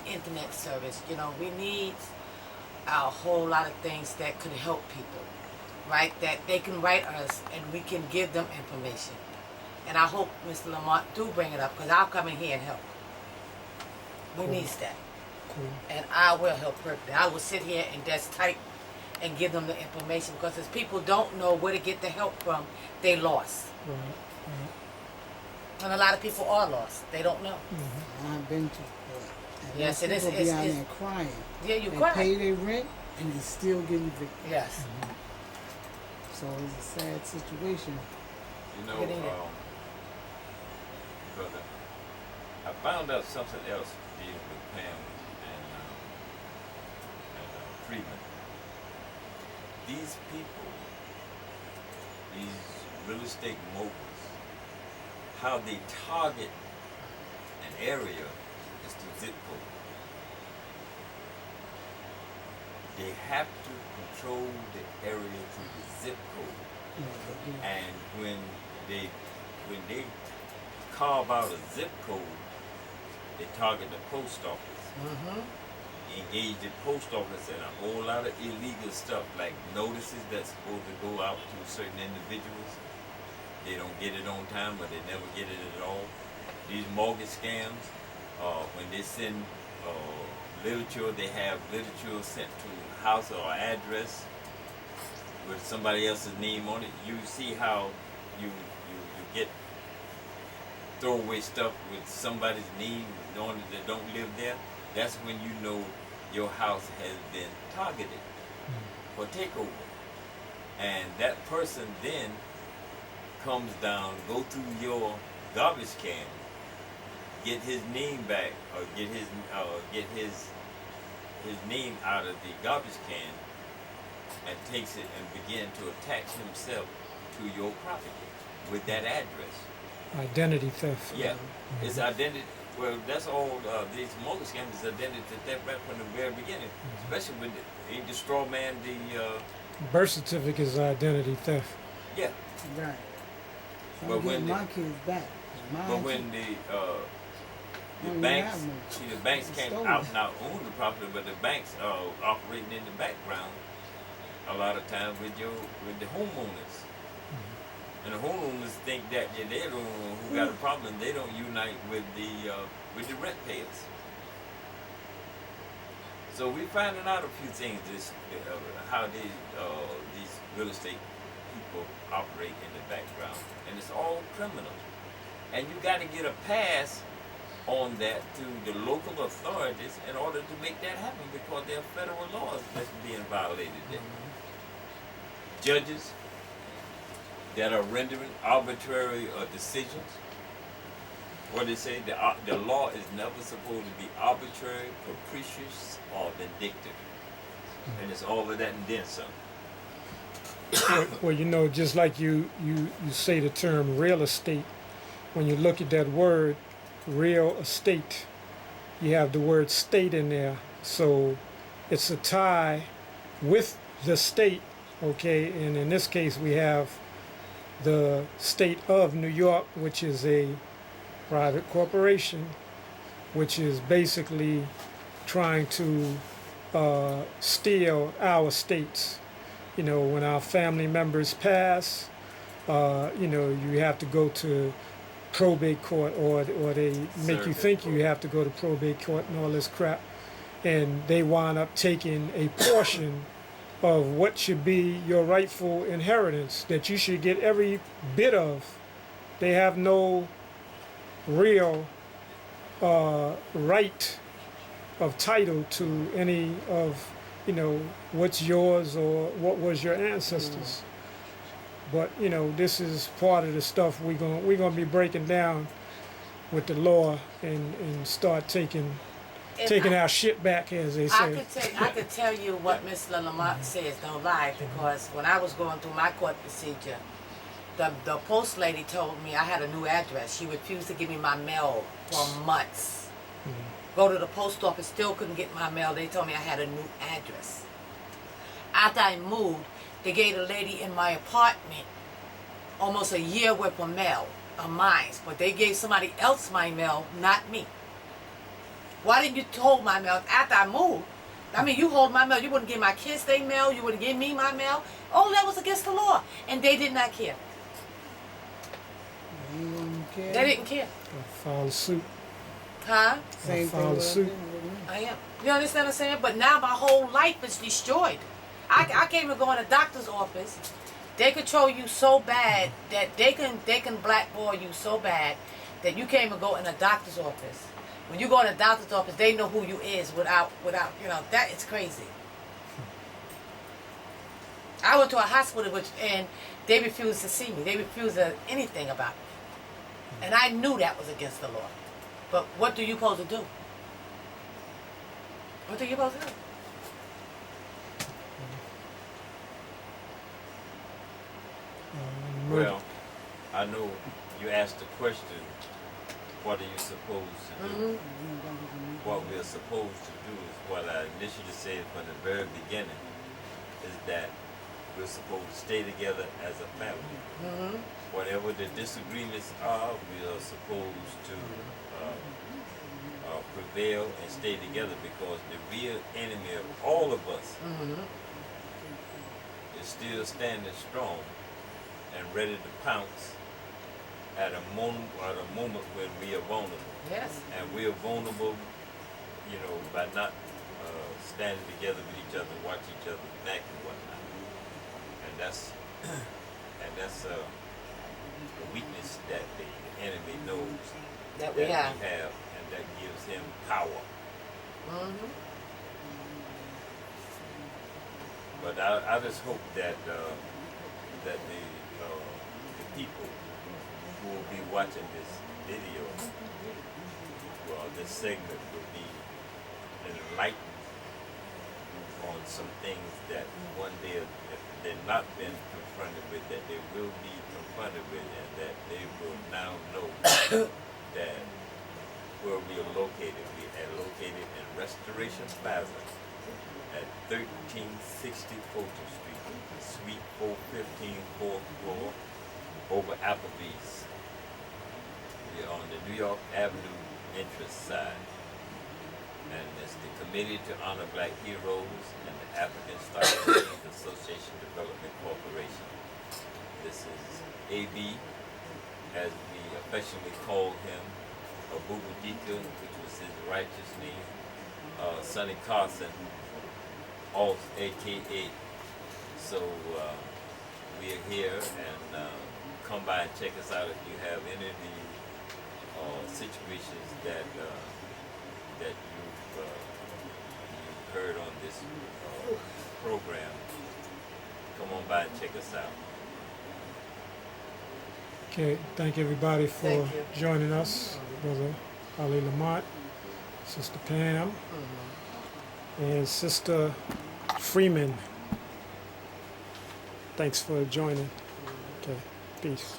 internet service. We need a whole lot of things that could help people, right? That they can write us and we can give them information. And I hope Mr. Lamont do bring it up, because I'll come in here and help. We need that. Cool. And I will help perfectly. I will sit here and just type and give them the information, because if people don't know where to get the help from, they lost. Right. And a lot of people are lost. They don't know. I've been to court. And Yes, it is. people be out there crying. Yeah, you They cry. pay their rent and they still get evicted. Yes. So it's a sad situation. Get in there. Brother, I found out something else dealing with Pam and Freeman. These people, these real estate moguls, how they target an area is the zip code. They have to control the area to the zip code. And when they carve out a zip code, they target the post office. Engage the post office in a whole lot of illegal stuff, like notices that's supposed to go out to certain individuals. They don't get it on time, or they never get it at all. These mortgage scams, when they send literature, they have literature sent to house or address with somebody else's name on it. You see how you get throwaway stuff with somebody's name on it that don't live there. That's when you know your house has been targeted for takeover. And that person then comes down, go through your garbage can, get his name back, or get his name out of the garbage can, and takes it and begin to attach himself to your property with that address. Identity theft. Yeah, it's identity. Well, that's all these mortgage scams is identity theft right from the very beginning, especially when they straw man the Birth certificate is identity theft. yeah. Right. So But I'm when getting my kids back. But when the banks, see, the banks can't out own the property, but the banks are operating in the background a lot of times with the homeowners. And the homeowners think that they're the one who got a problem. They don't unite with the rent payers. So we're finding out a few things. How these real estate people operate in the background, and it's all criminal. And you got to get a pass on that to the local authorities in order to make that happen because there are federal laws that's being violated there. Judges that are rendering arbitrary decisions. What they say, the law is never supposed to be arbitrary, capricious, or vindictive. And it's all of that and then some. Well, you know, just like you say the term real estate, when you look at that word, real estate, you have the word state in there. So it's a tie with the state, okay? And in this case, we have the state of New York, which is a private corporation, which is basically trying to steal our states. You know, when our family members pass, you know, you have to go to probate court, or they make you think you have to go to probate court and all this crap, and they wind up taking a portion of what should be your rightful inheritance that you should get every bit of. They have no real right of title to any of, you know, what's yours or what was your ancestors. But you know, this is part of the stuff we're gonna be breaking down with the law and start taking our shit back, as they say. I could tell you what Miss Lamont says, don't lie, because when I was going through my court procedure, the post lady told me I had a new address. She refused to give me my mail for months. Go to the post office, still couldn't get my mail. They told me I had a new address. After I moved, they gave a lady in my apartment almost a year worth of mail of mine, but they gave somebody else my mail, not me. Why didn't you hold my mail after I moved? I mean, you hold my mail. You wouldn't give my kids their mail. You wouldn't give me my mail. Oh, that was against the law, and they did not care. You wouldn't care. They didn't care. File suit. Huh? Same File thing. suit. I am. You understand what I'm saying? But now my whole life is destroyed. I can't even go in a doctor's office. They control you so bad that they can blackball you so bad that you can't even go in a doctor's office. When you go in a doctor's office, they know who you is without you know, that is crazy. I went to a hospital and they refused to see me. They refused anything about me. And I knew that was against the law. But what do you supposed to do? What are you supposed to do? Well, I know you asked the question, what are you supposed to do? What we're supposed to do is what I initially said from the very beginning, is that we're supposed to stay together as a family. Whatever the disagreements are, we are supposed to prevail and stay together, because the real enemy of all of us is still standing strong and ready to pounce at a moment when we are vulnerable. Yes. And we are vulnerable, you know, by not standing together with each other, watch each other's back and whatnot. And that's a weakness that the enemy knows That we have. and that gives him power. But I just hope that that the people who will be watching this video, well, this segment, will be enlightened on some things that one day, if they've not been confronted with, that they will be confronted with, and that they will now know that where we are located. We are located in Restoration Plaza at 1360 Fulton Street, Suite 415, 4th floor, over Applebee's. We are on the New York Avenue entrance side. And it's the Committee to Honor Black Heroes and the African Star Association Development Corporation. This is AB, as we affectionately call him, Abubu Dika, which was his righteous name, Sonny Carson, also AKA. So we are here, and come by and check us out if you have any of the situations that you've heard on this program, come on by and check us out. Okay, thank everybody for Thank you. joining us, Brother Ali Lamont, Sister Pam, and Sister Freeman. Thanks for joining. Okay, peace.